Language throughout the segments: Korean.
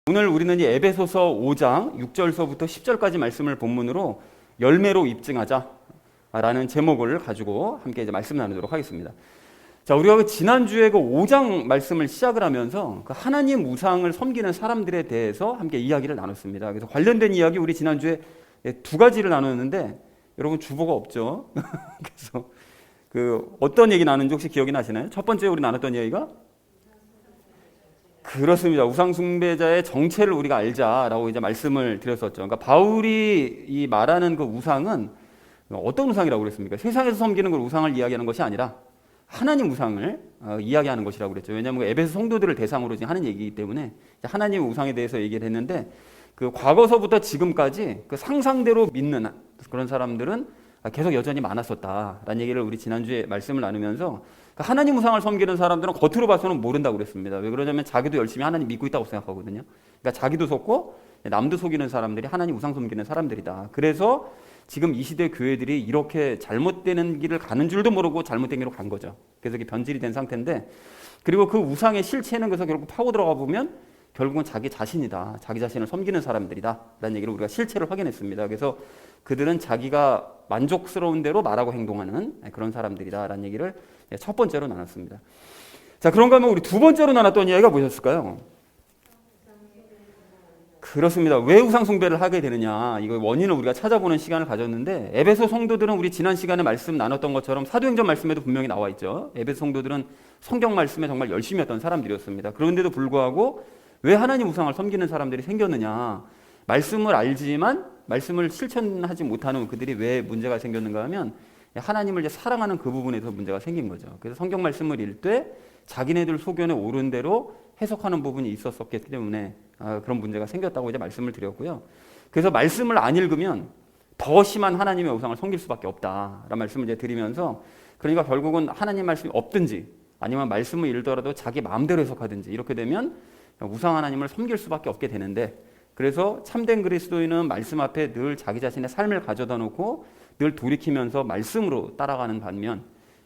오늘 우리는 이 에베소서 5장 6절서부터 10절까지 말씀을 본문으로 열매로 입증하자라는 제목을 가지고 함께 이제 말씀 나누도록 하겠습니다. 자, 우리가 지난주에 그 5장 말씀을 시작을 하면서 그 하나님 우상을 섬기는 사람들에 대해서 함께 이야기를 나눴습니다. 그래서 관련된 이야기 우리 지난주에 두 가지를 나눴는데 여러분 주보가 없죠. 그래서 그 어떤 얘기 나눴는지 혹시 기억이 나시나요? 첫 번째 우리 나눴던 이야기가 그렇습니다. 우상숭배자의 정체를 우리가 알자라고 이제 말씀을 드렸었죠. 그러니까 바울이 이 말하는 그 우상은 어떤 우상이라고 그랬습니까? 세상에서 섬기는 걸 우상을 이야기하는 것이 아니라 하나님 우상을 이야기하는 것이라고 그랬죠. 왜냐하면 에베소 성도들을 대상으로 지금 하는 얘기이기 때문에 하나님의 우상에 대해서 얘기를 했는데 그 과거서부터 지금까지 그 상상대로 믿는 그런 사람들은 계속 여전히 많았었다라는 얘기를 우리 지난주에 말씀을 나누면서 하나님 우상을 섬기는 사람들은 겉으로 봐서는 모른다고 그랬습니다. 왜 그러냐면 자기도 열심히 하나님 믿고 있다고 생각하거든요. 그러니까 자기도 속고 남도 속이는 사람들이 하나님 우상 섬기는 사람들이다. 그래서 지금 이 시대 교회들이 이렇게 잘못되는 길을 가는 줄도 모르고 잘못된 길로 간 거죠. 그래서 이게 변질이 된 상태인데, 그리고 그 우상의 실체는 그래서 결국 파고 들어가 보면 결국은 자기 자신이다. 자기 자신을 섬기는 사람들이다. 라는 얘기를 우리가 실체를 확인했습니다. 그래서 그들은 자기가 만족스러운 대로 말하고 행동하는 그런 사람들이다. 라는 얘기를 첫 번째로 나눴습니다. 자, 그런가 하면 우리 두 번째로 나눴던 이야기가 무엇이었을까요? 그렇습니다. 왜 우상숭배를 하게 되느냐, 이거 원인을 우리가 찾아보는 시간을 가졌는데, 에베소 성도들은 우리 지난 시간에 말씀 나눴던 것처럼 사도행전 말씀에도 분명히 나와 있죠. 에베소 성도들은 성경 말씀에 정말 열심히 했던 사람들이었습니다. 그런데도 불구하고 왜 하나님 우상을 섬기는 사람들이 생겼느냐, 말씀을 알지만 말씀을 실천하지 못하는 그들이 왜 문제가 생겼는가 하면 하나님을 이제 사랑하는 그 부분에서 문제가 생긴 거죠. 그래서 성경 말씀을 읽을 때 자기네들 소견에 옳은 대로 해석하는 부분이 있었기 때문에 그런 문제가 생겼다고 이제 말씀을 드렸고요. 그래서 말씀을 안 읽으면 더 심한 하나님의 우상을 섬길 수밖에 없다라는 말씀을 이제 드리면서, 그러니까 결국은 하나님 말씀이 없든지 아니면 말씀을 읽더라도 자기 마음대로 해석하든지 이렇게 되면 우상 하나님을 섬길 수밖에 없게 되는데, 그래서 참된 그리스도인은 말씀 앞에 늘 자기 자신의 삶을 가져다 놓고 늘 돌이키면서 말씀으로 따라가는 반면,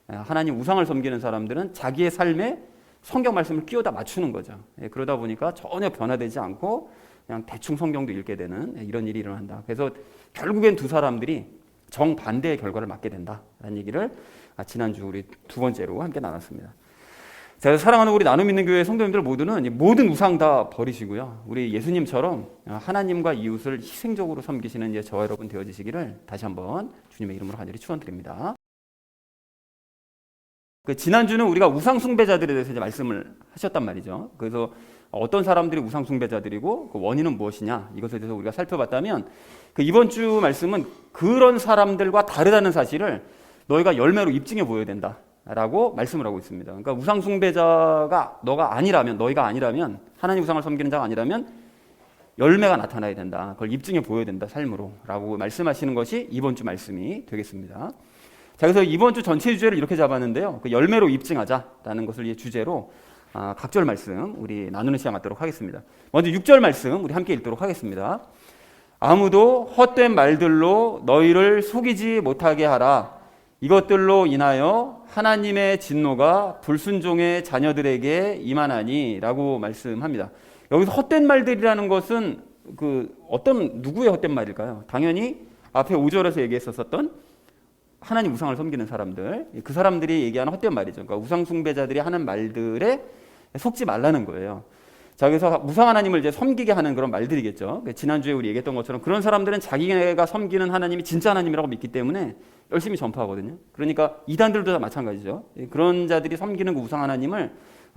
하나님 우상을 섬기는 사람들은 자기의 삶에 성경 말씀을 끼워다 맞추는 거죠. 그러다 보니까 전혀 변화되지 않고 그냥 대충 성경도 읽게 되는 이런 일이 일어난다. 그래서 결국엔 두 사람들이 정반대의 결과를 맞게 된다라는 얘기를 지난주 우리 두 번째로 함께 나눴습니다. 자, 사랑하는 우리 나눔 있는 교회 성도님들 모두는 모든 우상 다 버리시고요, 우리 예수님처럼 하나님과 이웃을 희생적으로 섬기시는 이제 저와 여러분 되어지시기를 다시 한번 주님의 이름으로 간절히 축원드립니다. 지난주는 우리가 우상 숭배자들에 대해서 이제 말씀을 하셨단 말이죠. 그래서 어떤 사람들이 우상 숭배자들이고 그 원인은 무엇이냐, 이것에 대해서 우리가 살펴봤다면, 이번 주 말씀은 그런 사람들과 다르다는 사실을 너희가 열매로 입증해 보여야 된다 라고 말씀을 하고 있습니다. 그러니까 우상 숭배자가 너희가 아니라면, 하나님 우상을 섬기는 자가 아니라면 열매가 나타나야 된다. 그걸 입증해 보여야 된다, 삶으로 라고 말씀하시는 것이 이번 주 말씀이 되겠습니다. 자, 그래서 이번 주 전체 주제를 이렇게 잡았는데요, 열매로 입증하자라는 것을 주제로 각절 말씀 우리 나누는 시간 갖도록 하겠습니다. 먼저 6절 말씀 우리 함께 읽도록 하겠습니다. 아무도 헛된 말들로 너희를 속이지 못하게 하라. 이것들로 인하여 하나님의 진노가 불순종의 자녀들에게 임하나니 라고 말씀합니다. 여기서 헛된 말들이라는 것은 누구의 헛된 말일까요? 당연히 앞에 5절에서 얘기했었던 하나님 우상을 섬기는 사람들, 그 사람들이 얘기하는 헛된 말이죠. 그러니까 우상 숭배자들이 하는 말들에 속지 말라는 거예요. 자, 그래서 우상 하나님을 이제 섬기게 하는 그런 말들이겠죠. 지난주에 우리 얘기했던 것처럼 그런 사람들은 자기가 섬기는 하나님이 진짜 하나님이라고 믿기 때문에 열심히 전파하거든요. 그러니까 이단들도 다 마찬가지죠. 그런 자들이 섬기는 그 우상 하나님을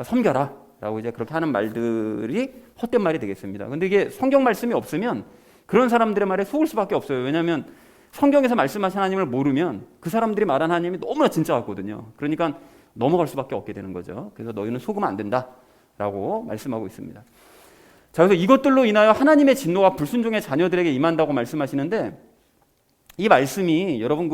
섬겨라 라고 이제 그렇게 하는 말들이 헛된 말이 되겠습니다. 근데 이게 성경 말씀이 없으면 그런 사람들의 말에 속을 수밖에 없어요. 왜냐하면 성경에서 말씀하신 하나님을 모르면 그 사람들이 말한 하나님이 너무나 진짜 같거든요. 그러니까 넘어갈 수밖에 없게 되는 거죠. 그래서 너희는 속으면 안 된다 라고 말씀하고 있습니다. 자, 그래서 이것들로 인하여 하나님의 진노가 불순종의 자녀들에게 임한다고 말씀하시는데, 이 말씀이 여러분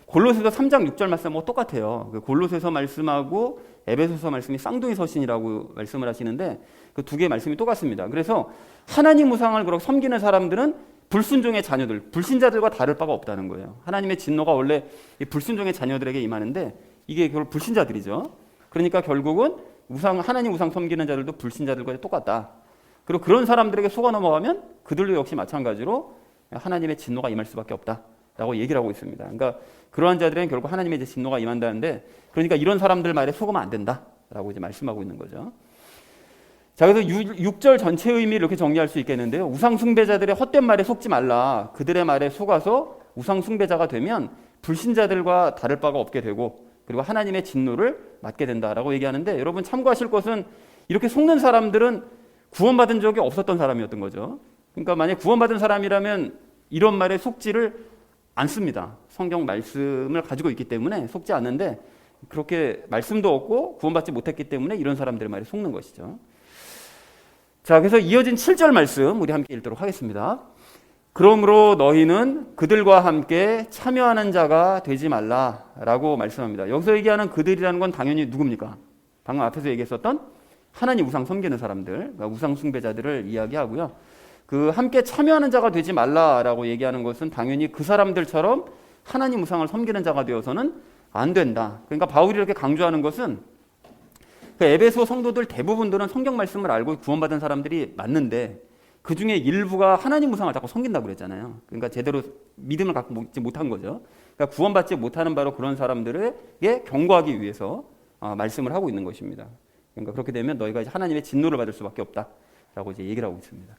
골로새서 3장 6절 말씀하고 똑같아요. 골로새서 말씀하고 에베소서 말씀이 쌍둥이 서신이라고 말씀을 하시는데 그 두 개의 말씀이 똑같습니다. 그래서 하나님 우상을 그렇게 섬기는 사람들은 불순종의 자녀들, 불신자들과 다를 바가 없다는 거예요. 하나님의 진노가 원래 이 불순종의 자녀들에게 임하는데 이게 결국 불신자들이죠. 그러니까 결국은 하나님 우상 섬기는 자들도 불신자들과 똑같다. 그리고 그런 사람들에게 속아 넘어가면 그들도 역시 마찬가지로 하나님의 진노가 임할 수밖에 없다라고 얘기를 하고 있습니다. 그러니까 그러한 자들은 결국 하나님의 이제 진노가 임한다는데, 그러니까 이런 사람들 말에 속으면 안 된다라고 이제 말씀하고 있는 거죠. 자, 그래서 6절 전체 의미를 이렇게 정리할 수 있겠는데요. 우상 숭배자들의 헛된 말에 속지 말라. 그들의 말에 속아서 우상 숭배자가 되면 불신자들과 다를 바가 없게 되고, 그리고 하나님의 진노를 맞게 된다라고 얘기하는데, 여러분 참고하실 것은 이렇게 속는 사람들은 구원받은 적이 없었던 사람이었던 거죠. 그러니까 만약 구원받은 사람이라면 이런 말에 속지를 않습니다. 성경 말씀을 가지고 있기 때문에 속지 않는데, 그렇게 말씀도 없고 구원받지 못했기 때문에 이런 사람들의 말에 속는 것이죠. 자, 그래서 이어진 7절 말씀 우리 함께 읽도록 하겠습니다. 그러므로 너희는 그들과 함께 참여하는 자가 되지 말라라고 말씀합니다. 여기서 얘기하는 그들이라는 건 당연히 누굽니까? 방금 앞에서 얘기했었던 하나님 우상 섬기는 사람들, 그러니까 우상 숭배자들을 이야기하고요. 그 함께 참여하는 자가 되지 말라라고 얘기하는 것은 당연히 그 사람들처럼 하나님 우상을 섬기는 자가 되어서는 안 된다. 그러니까 바울이 이렇게 강조하는 것은 그 에베소 성도들 대부분들은 성경 말씀을 알고 구원받은 사람들이 맞는데, 그 중에 일부가 하나님 우상을 자꾸 섬긴다고 그랬잖아요. 그러니까 제대로 믿음을 갖고 있지 못한 거죠. 그러니까 구원받지 못하는 바로 그런 사람들에게 경고하기 위해서 말씀을 하고 있는 것입니다. 그러니까 그렇게 되면 너희가 이제 하나님의 진노를 받을 수밖에 없다라고 이제 얘기를 하고 있습니다.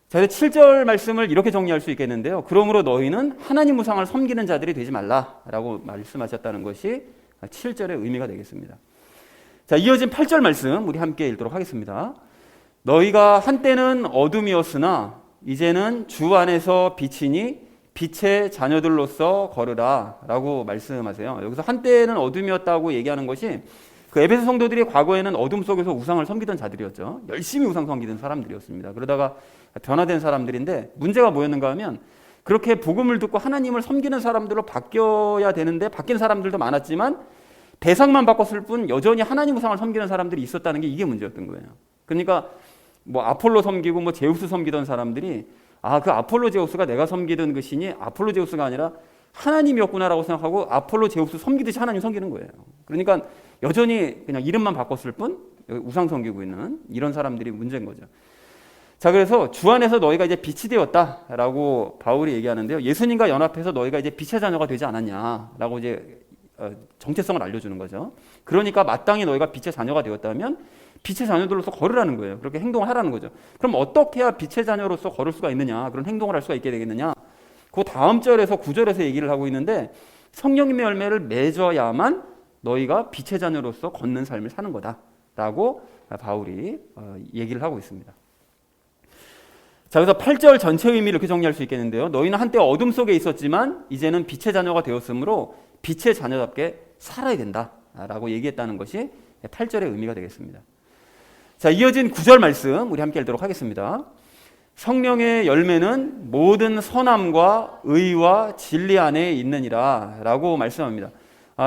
자, 7절 말씀을 이렇게 정리할 수 있겠는데요. 그러므로 너희는 하나님 우상을 섬기는 자들이 되지 말라라고 말씀하셨다는 것이 7절의 의미가 되겠습니다. 자, 이어진 8절 말씀 우리 함께 읽도록 하겠습니다. 너희가 한때는 어둠이었으나 이제는 주 안에서 빛이니 빛의 자녀들로서 걸으라 라고 말씀하세요. 여기서 한때는 어둠이었다고 얘기하는 것이 그 에베소 성도들이 과거에는 어둠 속에서 우상을 섬기던 자들이었죠. 열심히 우상 섬기던 사람들이었습니다. 그러다가 변화된 사람들인데, 문제가 뭐였는가 하면 그렇게 복음을 듣고 하나님을 섬기는 사람들로 바뀌어야 되는데 바뀐 사람들도 많았지만 대상만 바꿨을 뿐 여전히 하나님 우상을 섬기는 사람들이 있었다는 게 이게 문제였던 거예요. 그러니까 뭐 아폴로 섬기고 뭐 제우스 섬기던 사람들이 그 아폴로 제우스가 내가 섬기던 그 신이 아폴로 제우스가 아니라 하나님이었구나라고 생각하고 아폴로 제우스 섬기듯이 하나님 섬기는 거예요. 그러니까 여전히 그냥 이름만 바꿨을 뿐 우상 섬기고 있는 이런 사람들이 문제인 거죠. 자, 그래서 주 안에서 너희가 이제 빛이 되었다라고 바울이 얘기하는데요. 예수님과 연합해서 너희가 이제 빛의 자녀가 되지 않았냐라고 이제 정체성을 알려주는 거죠. 그러니까 마땅히 너희가 빛의 자녀가 되었다면 빛의 자녀들로서 걸으라는 거예요. 그렇게 행동을 하라는 거죠. 그럼 어떻게 해야 빛의 자녀로서 걸을 수가 있느냐, 그런 행동을 할 수가 있게 되겠느냐, 그 다음 절에서 9절에서 얘기를 하고 있는데, 성령님의 열매를 맺어야만 너희가 빛의 자녀로서 걷는 삶을 사는 거다라고 바울이 얘기를 하고 있습니다. 자, 그래서 8절 전체 의미를 이렇게 정리할 수 있겠는데요. 너희는 한때 어둠 속에 있었지만 이제는 빛의 자녀가 되었으므로 빛의 자녀답게 살아야 된다라고 얘기했다는 것이 8절의 의미가 되겠습니다. 자, 이어진 9절 말씀 우리 함께 읽도록 하겠습니다. 성령의 열매는 모든 선함과 의와 진리 안에 있느니라 라고 말씀합니다.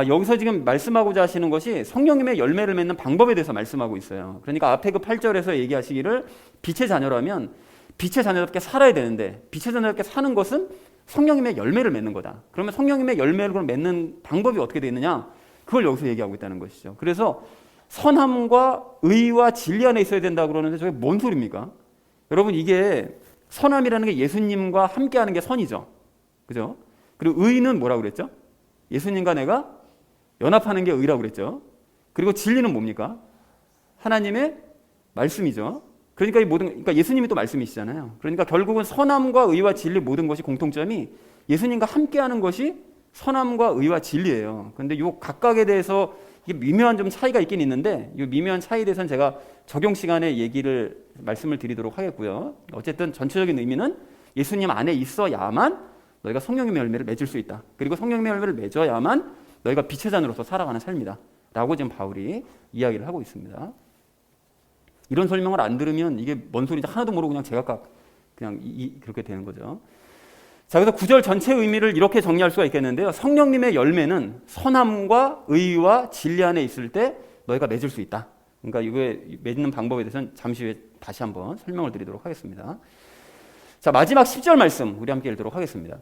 여기서 지금 말씀하고자 하시는 것이 성령님의 열매를 맺는 방법에 대해서 말씀하고 있어요. 그러니까 앞에 그 8절에서 얘기하시기를 빛의 자녀라면 빛의 자녀답게 살아야 되는데, 빛의 자녀답게 사는 것은 성령님의 열매를 맺는 거다. 그러면 성령님의 열매를 맺는 방법이 어떻게 되어 있느냐? 그걸 여기서 얘기하고 있다는 것이죠. 그래서 선함과 의와 진리 안에 있어야 된다 그러는데 저게 뭔 소리입니까? 여러분, 이게 선함이라는 게 예수님과 함께하는 게 선이죠. 그죠? 그리고 의는 뭐라고 그랬죠? 예수님과 내가 연합하는 게 의라고 그랬죠. 그리고 진리는 뭡니까? 하나님의 말씀이죠. 그러니까 예수님이 또 말씀이시잖아요. 그러니까 결국은 선함과 의와 진리 모든 것이 공통점이 예수님과 함께하는 것이 선함과 의와 진리예요. 그런데 이 각각에 대해서 이게 미묘한 좀 차이가 있긴 있는데, 이 미묘한 차이에 대해서는 제가 적용 시간에 말씀을 드리도록 하겠고요. 어쨌든 전체적인 의미는 예수님 안에 있어야만 너희가 성령님의 열매를 맺을 수 있다. 그리고 성령님의 열매를 맺어야만 너희가 빛의 자녀로서 살아가는 삶이다 라고 지금 바울이 이야기를 하고 있습니다. 이런 설명을 안 들으면 이게 뭔 소리인지 하나도 모르고 그냥 제각각 그냥 그렇게 되는 거죠. 자, 그래서 9절 전체 의미를 이렇게 정리할 수가 있겠는데요. 성령님의 열매는 선함과 의와 진리 안에 있을 때 너희가 맺을 수 있다. 그러니까 이거에 맺는 방법에 대해서는 잠시 후에 다시 한번 설명을 드리도록 하겠습니다. 자, 마지막 10절 말씀 우리 함께 읽도록 하겠습니다.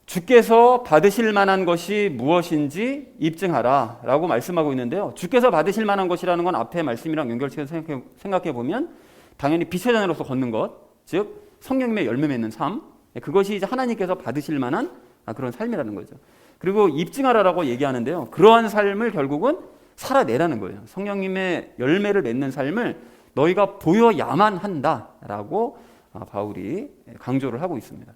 주께서 받으실 만한 것이 무엇인지 입증하라 라고 말씀하고 있는데요. 주께서 받으실 만한 것이라는 건 앞에 말씀이랑 연결해서 생각해 보면 당연히 빛의 자녀로서 걷는 것, 즉 성령님의 열매 맺는 삶, 그것이 이제 하나님께서 받으실 만한 그런 삶이라는 거죠. 그리고 입증하라라고 얘기하는데요. 그러한 삶을 결국은 살아내라는 거예요. 성령님의 열매를 맺는 삶을 너희가 보여야만 한다라고 바울이 강조를 하고 있습니다.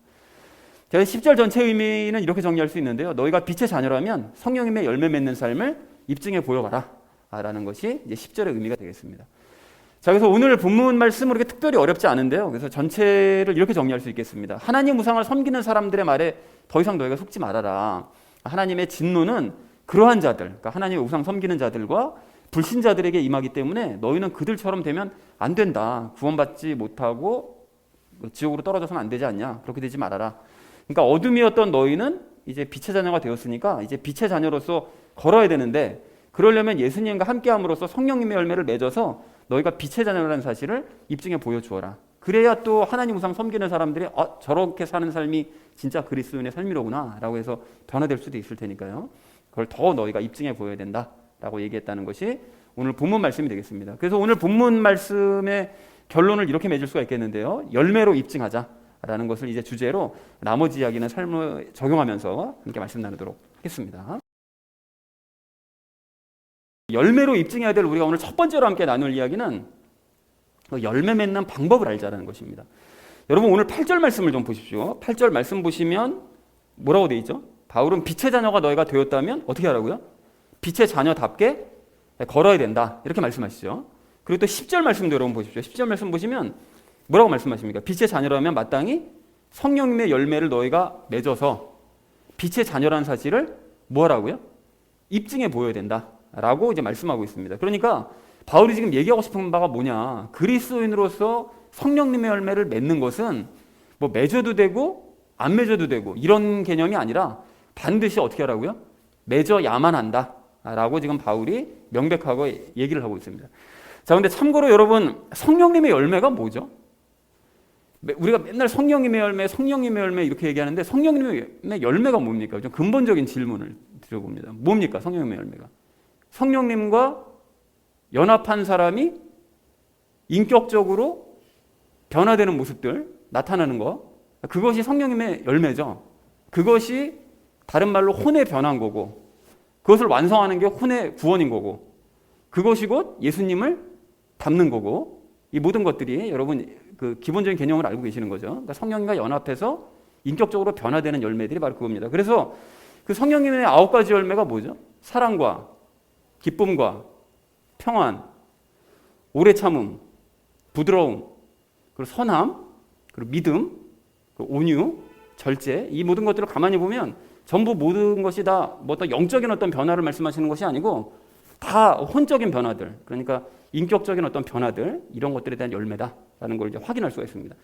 제가 10절 전체 의미는 이렇게 정리할 수 있는데요. 너희가 빛의 자녀라면 성령님의 열매 맺는 삶을 입증해 보여봐라 라는 것이 이제 10절의 의미가 되겠습니다. 자, 그래서 오늘 본문 말씀은 그렇게 특별히 어렵지 않은데요. 그래서 전체를 이렇게 정리할 수 있겠습니다. 하나님 우상을 섬기는 사람들의 말에 더 이상 너희가 속지 말아라. 하나님의 진노는 그러한 자들, 그러니까 하나님의 우상 섬기는 자들과 불신자들에게 임하기 때문에 너희는 그들처럼 되면 안 된다. 구원받지 못하고 지옥으로 떨어져서는 안 되지 않냐. 그렇게 되지 말아라. 그러니까 어둠이었던 너희는 이제 빛의 자녀가 되었으니까 이제 빛의 자녀로서 걸어야 되는데, 그러려면 예수님과 함께함으로써 성령님의 열매를 맺어서 너희가 빛의 자녀라는 사실을 입증해 보여주어라. 그래야 또 하나님 우상 섬기는 사람들이 저렇게 사는 삶이 진짜 그리스도인의 삶이로구나 라고 해서 변화될 수도 있을 테니까요. 그걸 더 너희가 입증해 보여야 된다라고 얘기했다는 것이 오늘 본문 말씀이 되겠습니다. 그래서 오늘 본문 말씀의 결론을 이렇게 맺을 수가 있겠는데요. 열매로 입증하자라는 것을 이제 주제로 나머지 이야기는 삶을 적용하면서 함께 말씀 나누도록 하겠습니다. 열매로 입증해야 될 우리가 오늘 첫 번째로 함께 나눌 이야기는 열매 맺는 방법을 알자라는 것입니다. 여러분 오늘 8절 말씀을 좀 보십시오. 8절 말씀 보시면 뭐라고 되어 있죠? 바울은 빛의 자녀가 너희가 되었다면 어떻게 하라고요? 빛의 자녀답게 걸어야 된다 이렇게 말씀하시죠. 그리고 또 10절 말씀도 여러분 보십시오. 10절 말씀 보시면 뭐라고 말씀하십니까? 빛의 자녀라면 마땅히 성령님의 열매를 너희가 맺어서 빛의 자녀라는 사실을 뭐 하라고요? 입증해 보여야 된다 라고 이제 말씀하고 있습니다. 그러니까 바울이 지금 얘기하고 싶은 바가 뭐냐, 그리스도인으로서 성령님의 열매를 맺는 것은 뭐 맺어도 되고 안 맺어도 되고 이런 개념이 아니라 반드시 어떻게 하라고요? 맺어야만 한다 라고 지금 바울이 명백하고 얘기를 하고 있습니다. 자, 근데 참고로 여러분 성령님의 열매가 뭐죠? 우리가 맨날 성령님의 열매 이렇게 얘기하는데 성령님의 열매가 뭡니까? 좀 근본적인 질문을 드려봅니다. 뭡니까? 성령님의 열매가 성령님과 연합한 사람이 인격적으로 변화되는 모습들 나타나는 거, 그것이 성령님의 열매죠. 그것이 다른 말로 혼의 변화인 거고, 그것을 완성하는 게 혼의 구원인 거고, 그것이 곧 예수님을 닮는 거고, 이 모든 것들이 여러분 그 기본적인 개념을 알고 계시는 거죠. 그러니까 성령님과 연합해서 인격적으로 변화되는 열매들이 바로 그겁니다. 그래서 그 성령님의 9가지 열매가 뭐죠? 사랑과 기쁨과 평안, 오래 참음, 부드러움, 그리고 선함, 그리고 믿음, 그리고 온유, 절제, 이 모든 것들을 가만히 보면 전부 모든 것이 다 뭐 어떤 영적인 어떤 변화를 말씀하시는 것이 아니고 다 혼적인 변화들, 그러니까 인격적인 어떤 변화들, 이런 것들에 대한 열매다라는 걸 이제 확인할 수가 있습니다.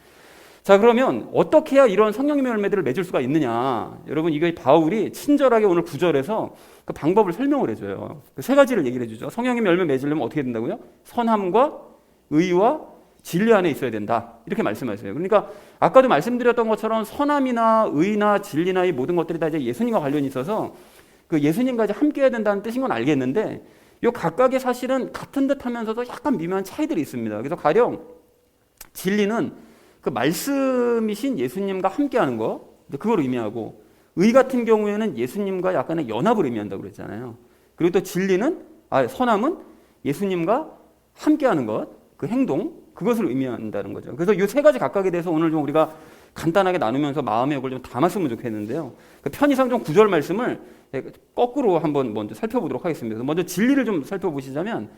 자, 그러면 어떻게 해야 이런 성령님의 열매들을 맺을 수가 있느냐? 여러분 이거 바울이 친절하게 오늘 9절에서 그 방법을 설명을 해줘요. 그 3가지를 얘기를 해주죠. 성령님의 열매 맺으려면 어떻게 된다고요? 선함과 의와 진리 안에 있어야 된다 이렇게 말씀하세요. 그러니까 아까도 말씀드렸던 것처럼 선함이나 의나 진리나 이 모든 것들이 다 이제 예수님과 관련이 있어서 그 예수님과 이제 함께 해야 된다는 뜻인 건 알겠는데 이 각각의 사실은 같은 듯하면서도 약간 미묘한 차이들이 있습니다. 그래서 가령 진리는 그 말씀이신 예수님과 함께하는 거, 그걸 의미하고, 의 같은 경우에는 예수님과 약간의 연합을 의미한다고 그랬잖아요. 그리고 또 진리는 선함은 예수님과 함께하는 것, 그 행동, 그것을 의미한다는 거죠. 그래서 이 3가지 각각에 대해서 오늘 좀 우리가 간단하게 나누면서 마음의 욕을 좀 담았으면 좋겠는데요. 그 편의상 좀 9절 말씀을 거꾸로 한번 먼저 살펴보도록 하겠습니다. 먼저 진리를 좀 살펴보시자면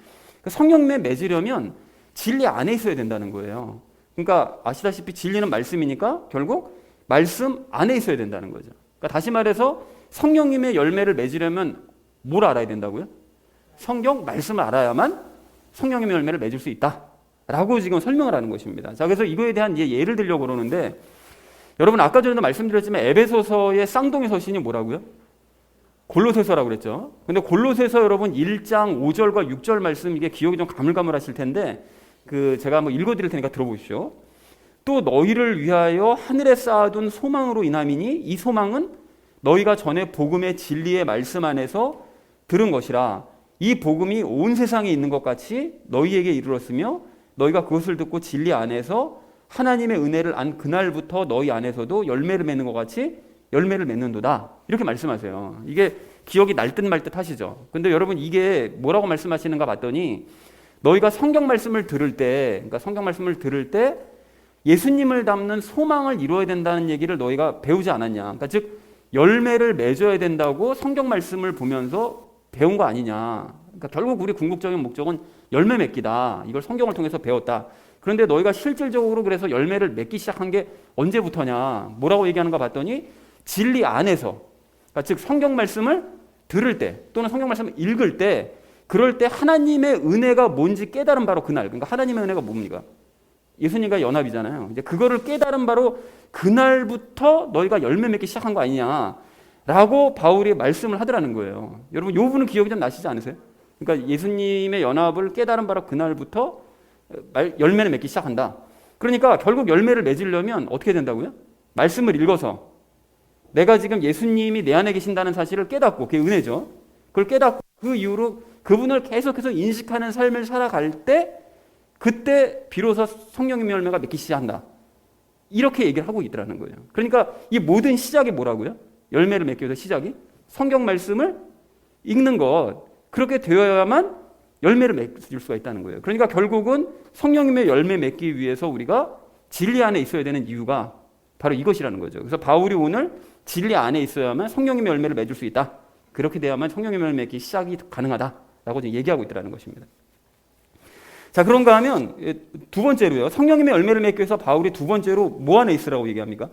성령님에 맺으려면 진리 안에 있어야 된다는 거예요. 그러니까 아시다시피 진리는 말씀이니까 결국 말씀 안에 있어야 된다는 거죠. 그러니까 다시 말해서 성령님의 열매를 맺으려면 뭘 알아야 된다고요? 성경 말씀을 알아야만 성령님의 열매를 맺을 수 있다라고 지금 설명을 하는 것입니다. 자, 그래서 이거에 대한 예를 들려고 그러는데, 여러분 아까 전에도 말씀드렸지만 에베소서의 쌍둥이 서신이 뭐라고요? 골로새서라고 그랬죠. 근데 골로새서 여러분 1장 5절과 6절 말씀, 이게 기억이 좀 가물가물하실 텐데 제가 한번 읽어드릴 테니까 들어보십시오. 또 너희를 위하여 하늘에 쌓아둔 소망으로 인함이니 이 소망은 너희가 전에 복음의 진리의 말씀 안에서 들은 것이라. 이 복음이 온 세상에 있는 것 같이 너희에게 이르렀으며 너희가 그것을 듣고 진리 안에서 하나님의 은혜를 안 그날부터 너희 안에서도 열매를 맺는 것 같이 열매를 맺는도다. 이렇게 말씀하세요. 이게 기억이 날 듯 말 듯 하시죠. 근데 여러분 이게 뭐라고 말씀하시는가 봤더니 너희가 성경 말씀을 들을 때, 그러니까 성경 말씀을 들을 때 예수님을 닮는 소망을 이루어야 된다는 얘기를 너희가 배우지 않았냐. 그러니까 즉 열매를 맺어야 된다고 성경 말씀을 보면서 배운 거 아니냐. 그러니까 결국 우리 궁극적인 목적은 열매 맺기다. 이걸 성경을 통해서 배웠다. 그런데 너희가 실질적으로 그래서 열매를 맺기 시작한 게 언제부터냐. 뭐라고 얘기하는가 봤더니 진리 안에서, 그러니까 즉 성경 말씀을 들을 때 또는 성경 말씀을 읽을 때, 그럴 때 하나님의 은혜가 뭔지 깨달은 바로 그날. 그러니까 하나님의 은혜가 뭡니까? 예수님과 연합이잖아요. 이제 그거를 깨달은 바로 그날부터 너희가 열매 맺기 시작한 거 아니냐라고 바울이 말씀을 하더라는 거예요. 여러분, 요 부분은 기억이 좀 나시지 않으세요? 그러니까 예수님의 연합을 깨달은 바로 그날부터 열매를 맺기 시작한다. 그러니까 결국 열매를 맺으려면 어떻게 된다고요? 말씀을 읽어서 내가 지금 예수님이 내 안에 계신다는 사실을 깨닫고, 그게 은혜죠. 그걸 깨닫고 그 이후로 그분을 계속해서 인식하는 삶을 살아갈 때, 그때 비로소 성령님의 열매가 맺기 시작한다. 이렇게 얘기를 하고 있더라는 거예요. 그러니까 이 모든 시작이 뭐라고요? 열매를 맺기 위해서 시작이 성경 말씀을 읽는 것, 그렇게 되어야만 열매를 맺을 수가 있다는 거예요. 그러니까 결국은 성령님의 열매 맺기 위해서 우리가 진리 안에 있어야 되는 이유가 바로 이것이라는 거죠. 그래서 바울이 오늘 진리 안에 있어야만 성령님의 열매를 맺을 수 있다. 그렇게 돼야만 성령님의 열매 맺기 시작이 가능하다라고 얘기하고 있다는 것입니다. 자, 그런가 하면 두 번째로요. 성령님의 열매를 맺기 위해서 바울이 두 번째로 뭐 안에 있으라고 얘기합니까?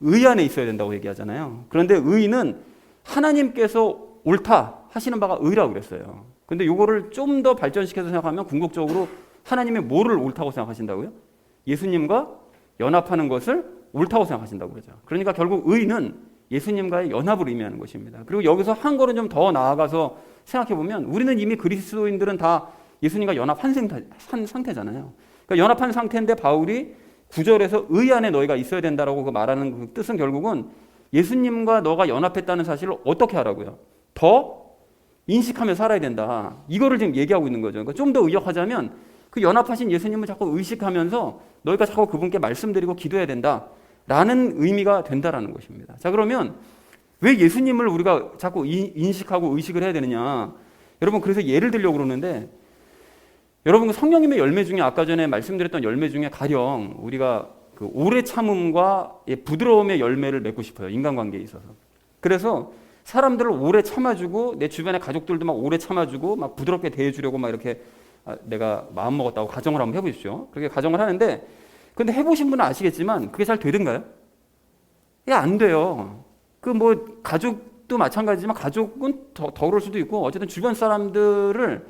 의 안에 있어야 된다고 얘기하잖아요. 그런데 의는 하나님께서 옳다 하시는 바가 의라고 그랬어요. 근데 이거를 좀 더 발전시켜서 생각하면 궁극적으로 하나님의 뭐를 옳다고 생각하신다고요? 예수님과 연합하는 것을 옳다고 생각하신다고 그러죠. 그러니까 결국 의는 예수님과의 연합을 의미하는 것입니다. 그리고 여기서 한 걸음 좀 더 나아가서 생각해 보면 우리는 이미 그리스도인들은 다 예수님과 연합한 상태잖아요. 그러니까 연합한 상태인데 바울이 9절에서 의 안에 너희가 있어야 된다라고 말하는 그 뜻은 결국은 예수님과 너가 연합했다는 사실을 어떻게 하라고요? 더 인식하며 살아야 된다. 이거를 지금 얘기하고 있는 거죠. 그러니까 좀 더 의역하자면 그 연합하신 예수님을 자꾸 의식하면서 너희가 자꾸 그분께 말씀드리고 기도해야 된다라는 의미가 된다라는 것입니다. 자, 그러면 왜 예수님을 우리가 자꾸 인식하고 의식을 해야 되느냐? 여러분, 그래서 예를 들려고 그러는데, 여러분 성령님의 열매 중에 아까 전에 말씀드렸던 열매 중에 가령 우리가 그 오래 참음과 부드러움의 열매를 맺고 싶어요. 인간관계에 있어서. 그래서 사람들을 오래 참아주고 내 주변의 가족들도 막 오래 참아주고 막 부드럽게 대해주려고 막 이렇게 내가 마음 먹었다고 가정을 한번 해보십시오. 그렇게 가정을 하는데, 근데 해보신 분은 아시겠지만 그게 잘 되던가요? 예, 안 돼요. 그 뭐 가족도 마찬가지지만 가족은 더 그럴 수도 있고, 어쨌든 주변 사람들을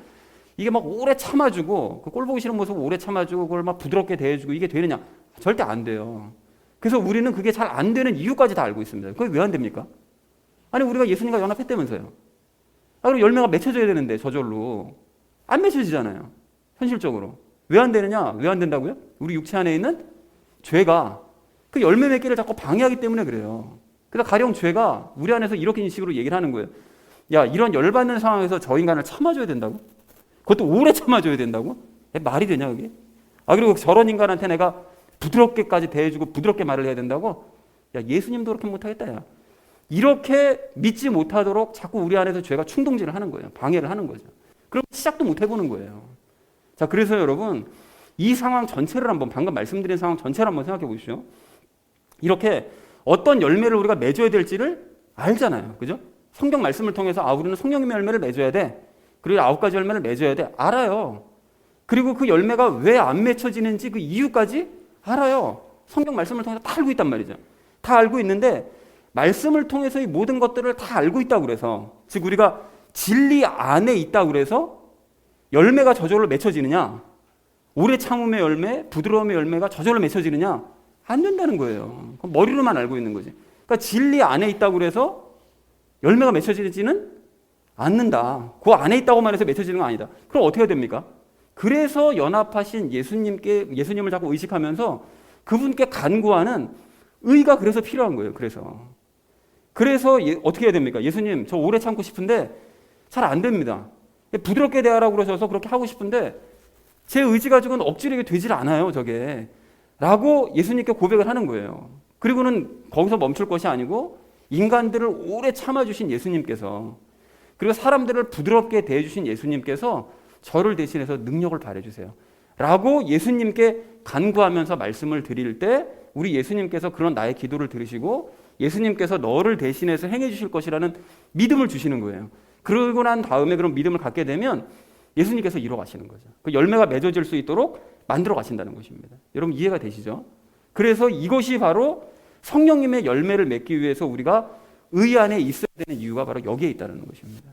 이게 막 오래 참아주고, 그 꼴 보기 싫은 모습을 오래 참아주고 그걸 막 부드럽게 대해주고 이게 되느냐? 절대 안 돼요. 그래서 우리는 그게 잘 안 되는 이유까지 다 알고 있습니다. 그게 왜 안 됩니까? 아니, 우리가 예수님과 연합했다면서요. 그리고 열매가 맺혀져야 되는데 저절로 안 맺혀지잖아요. 현실적으로. 왜 안 되느냐? 왜 안 된다고요? 우리 육체 안에 있는 죄가 그 열매 맺기를 자꾸 방해하기 때문에 그래요. 그래서 가령 죄가 우리 안에서 이렇게 식으로 얘기를 하는 거예요. 야, 이런 열받는 상황에서 저 인간을 참아줘야 된다고? 그것도 오래 참아줘야 된다고? 말이 되냐 그게? 그리고 저런 인간한테 내가 부드럽게까지 대해주고 부드럽게 말을 해야 된다고? 야, 예수님도 그렇게 못하겠다. 야. 이렇게 믿지 못하도록 자꾸 우리 안에서 죄가 충동질을 하는 거예요. 방해를 하는 거죠. 그럼 시작도 못 해보는 거예요. 자, 그래서 여러분 이 상황 전체를 한번, 방금 말씀드린 상황 전체를 한번 생각해 보십시오. 이렇게 어떤 열매를 우리가 맺어야 될지를 알잖아요. 그죠? 성경 말씀을 통해서 우리는 성령님의 열매를 맺어야 돼. 그리고 9가지 열매를 맺어야 돼. 알아요. 그리고 그 열매가 왜 안 맺혀지는지 그 이유까지 알아요. 성경 말씀을 통해서 다 알고 있단 말이죠. 다 알고 있는데 말씀을 통해서 이 모든 것들을 다 알고 있다고 그래서, 즉 우리가 진리 안에 있다고 그래서 열매가 저절로 맺혀지느냐? 오래 참음의 열매, 부드러움의 열매가 저절로 맺혀지느냐? 안 된다는 거예요. 머리로만 알고 있는 거지. 그러니까 진리 안에 있다고 그래서 열매가 맺혀지지는 않는다. 그 안에 있다고만 해서 맺혀지는 건 아니다. 그럼 어떻게 해야 됩니까? 그래서 연합하신 예수님을 자꾸 의식하면서 그분께 간구하는 의가 그래서 필요한 거예요. 그래서 어떻게 해야 됩니까? 예수님, 저 오래 참고 싶은데 잘 안 됩니다. 부드럽게 대하라고 그러셔서 그렇게 하고 싶은데 제 의지 가지고는 억지로 이게 되질 않아요, 저게. 라고 예수님께 고백을 하는 거예요. 그리고는 거기서 멈출 것이 아니고 인간들을 오래 참아주신 예수님께서, 그리고 사람들을 부드럽게 대해주신 예수님께서 저를 대신해서 능력을 발해주세요 라고 예수님께 간구하면서 말씀을 드릴 때 우리 예수님께서 그런 나의 기도를 들으시고 예수님께서 너를 대신해서 행해 주실 것이라는 믿음을 주시는 거예요. 그러고 난 다음에 그런 믿음을 갖게 되면 예수님께서 이루어 가시는 거죠. 그 열매가 맺어질 수 있도록 만들어 가신다는 것입니다. 여러분 이해가 되시죠? 그래서 이것이 바로 성령님의 열매를 맺기 위해서 우리가 의 안에 있어야 되는 이유가 바로 여기에 있다는 것입니다.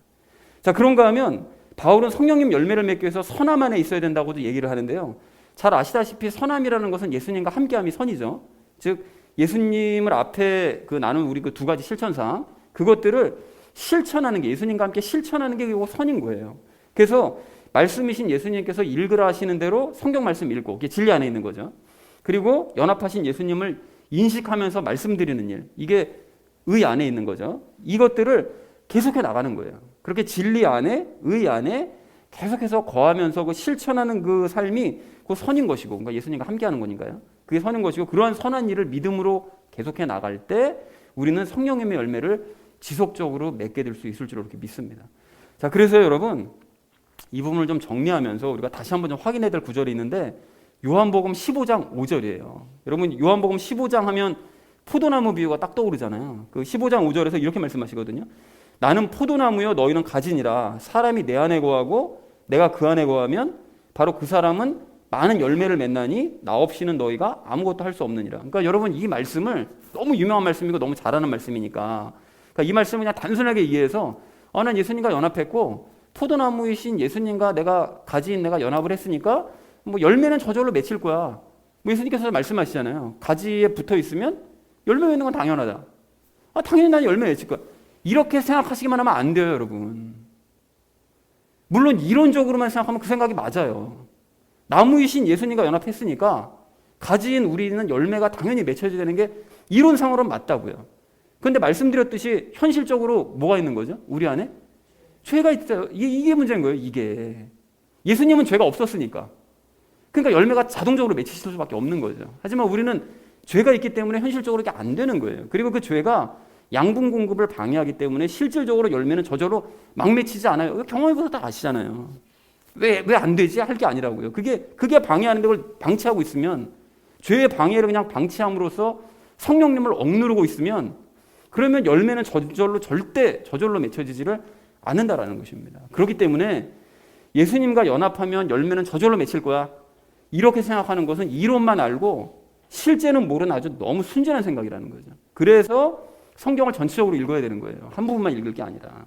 자, 그런가 하면 바울은 성령님 열매를 맺기 위해서 선함 안에 있어야 된다고도 얘기를 하는데요. 잘 아시다시피 선함이라는 것은 예수님과 함께함이 선이죠. 즉 예수님을 앞에 나눈 우리 그 두 가지 실천상 그것들을 실천하는 게, 예수님과 함께 실천하는 게 선인 거예요. 그래서 말씀이신 예수님께서 읽으라 하시는 대로 성경 말씀 읽고, 이게 진리 안에 있는 거죠. 그리고 연합하신 예수님을 인식하면서 말씀드리는 일, 이게 의 안에 있는 거죠. 이것들을 계속해 나가는 거예요. 그렇게 진리 안에, 의 안에 계속해서 거하면서 그 실천하는 그 삶이 그 선인 것이고, 그러니까 예수님과 함께하는 거니까요. 그게 선인 것이고, 그러한 선한 일을 믿음으로 계속해 나갈 때 우리는 성령님의 열매를 지속적으로 맺게 될 수 있을 줄 이렇게 믿습니다. 자, 그래서 여러분 이 부분을 좀 정리하면서 우리가 다시 한번 좀 확인해야 될 구절이 있는데, 요한복음 15장 5절이에요. 여러분 요한복음 15장 하면 포도나무 비유가 딱 떠오르잖아요. 그 15장 5절에서 이렇게 말씀하시거든요. 나는 포도나무요 너희는 가지니라. 사람이 내 안에 거하고 내가 그 안에 거하면 바로 그 사람은 많은 열매를 맺나니 나 없이는 너희가 아무것도 할 수 없느니라. 그러니까 여러분 이 말씀을, 너무 유명한 말씀이고 너무 잘하는 말씀이니까, 그러니까 이 말씀을 그냥 단순하게 이해해서 난 예수님과 연합했고 포도나무이신 예수님과 가지인 내가 연합을 했으니까 뭐 열매는 저절로 맺힐 거야. 뭐 예수님께서 말씀하시잖아요. 가지에 붙어 있으면 열매 맺는 건 당연하다. 당연히 난 열매 맺힐 거야. 이렇게 생각하시기만 하면 안 돼요, 여러분. 물론 이론적으로만 생각하면 그 생각이 맞아요. 나무이신 예수님과 연합했으니까 가지인 우리는 열매가 당연히 맺혀져야 되는 게 이론상으로는 맞다고요. 그런데 말씀드렸듯이 현실적으로 뭐가 있는 거죠? 우리 안에? 죄가 있어요. 이게 문제인 거예요, 이게. 예수님은 죄가 없었으니까. 그러니까 열매가 자동적으로 맺히실 수밖에 없는 거죠. 하지만 우리는 죄가 있기 때문에 현실적으로 이게 안 되는 거예요. 그리고 그 죄가 양분 공급을 방해하기 때문에 실질적으로 열매는 저절로 막 맺히지 않아요. 경험해보서 다 아시잖아요. 왜 안 되지? 할 게 아니라고요. 그게 방해하는데 그걸 방치하고 있으면, 죄의 방해를 그냥 방치함으로써 성령님을 억누르고 있으면, 그러면 열매는 절대 저절로 맺혀지지를 않는다라는 것입니다. 그렇기 때문에 예수님과 연합하면 열매는 저절로 맺힐 거야, 이렇게 생각하는 것은 이론만 알고 실제는 모르는 아주 너무 순진한 생각이라는 거죠. 그래서 성경을 전체적으로 읽어야 되는 거예요. 한 부분만 읽을 게 아니라.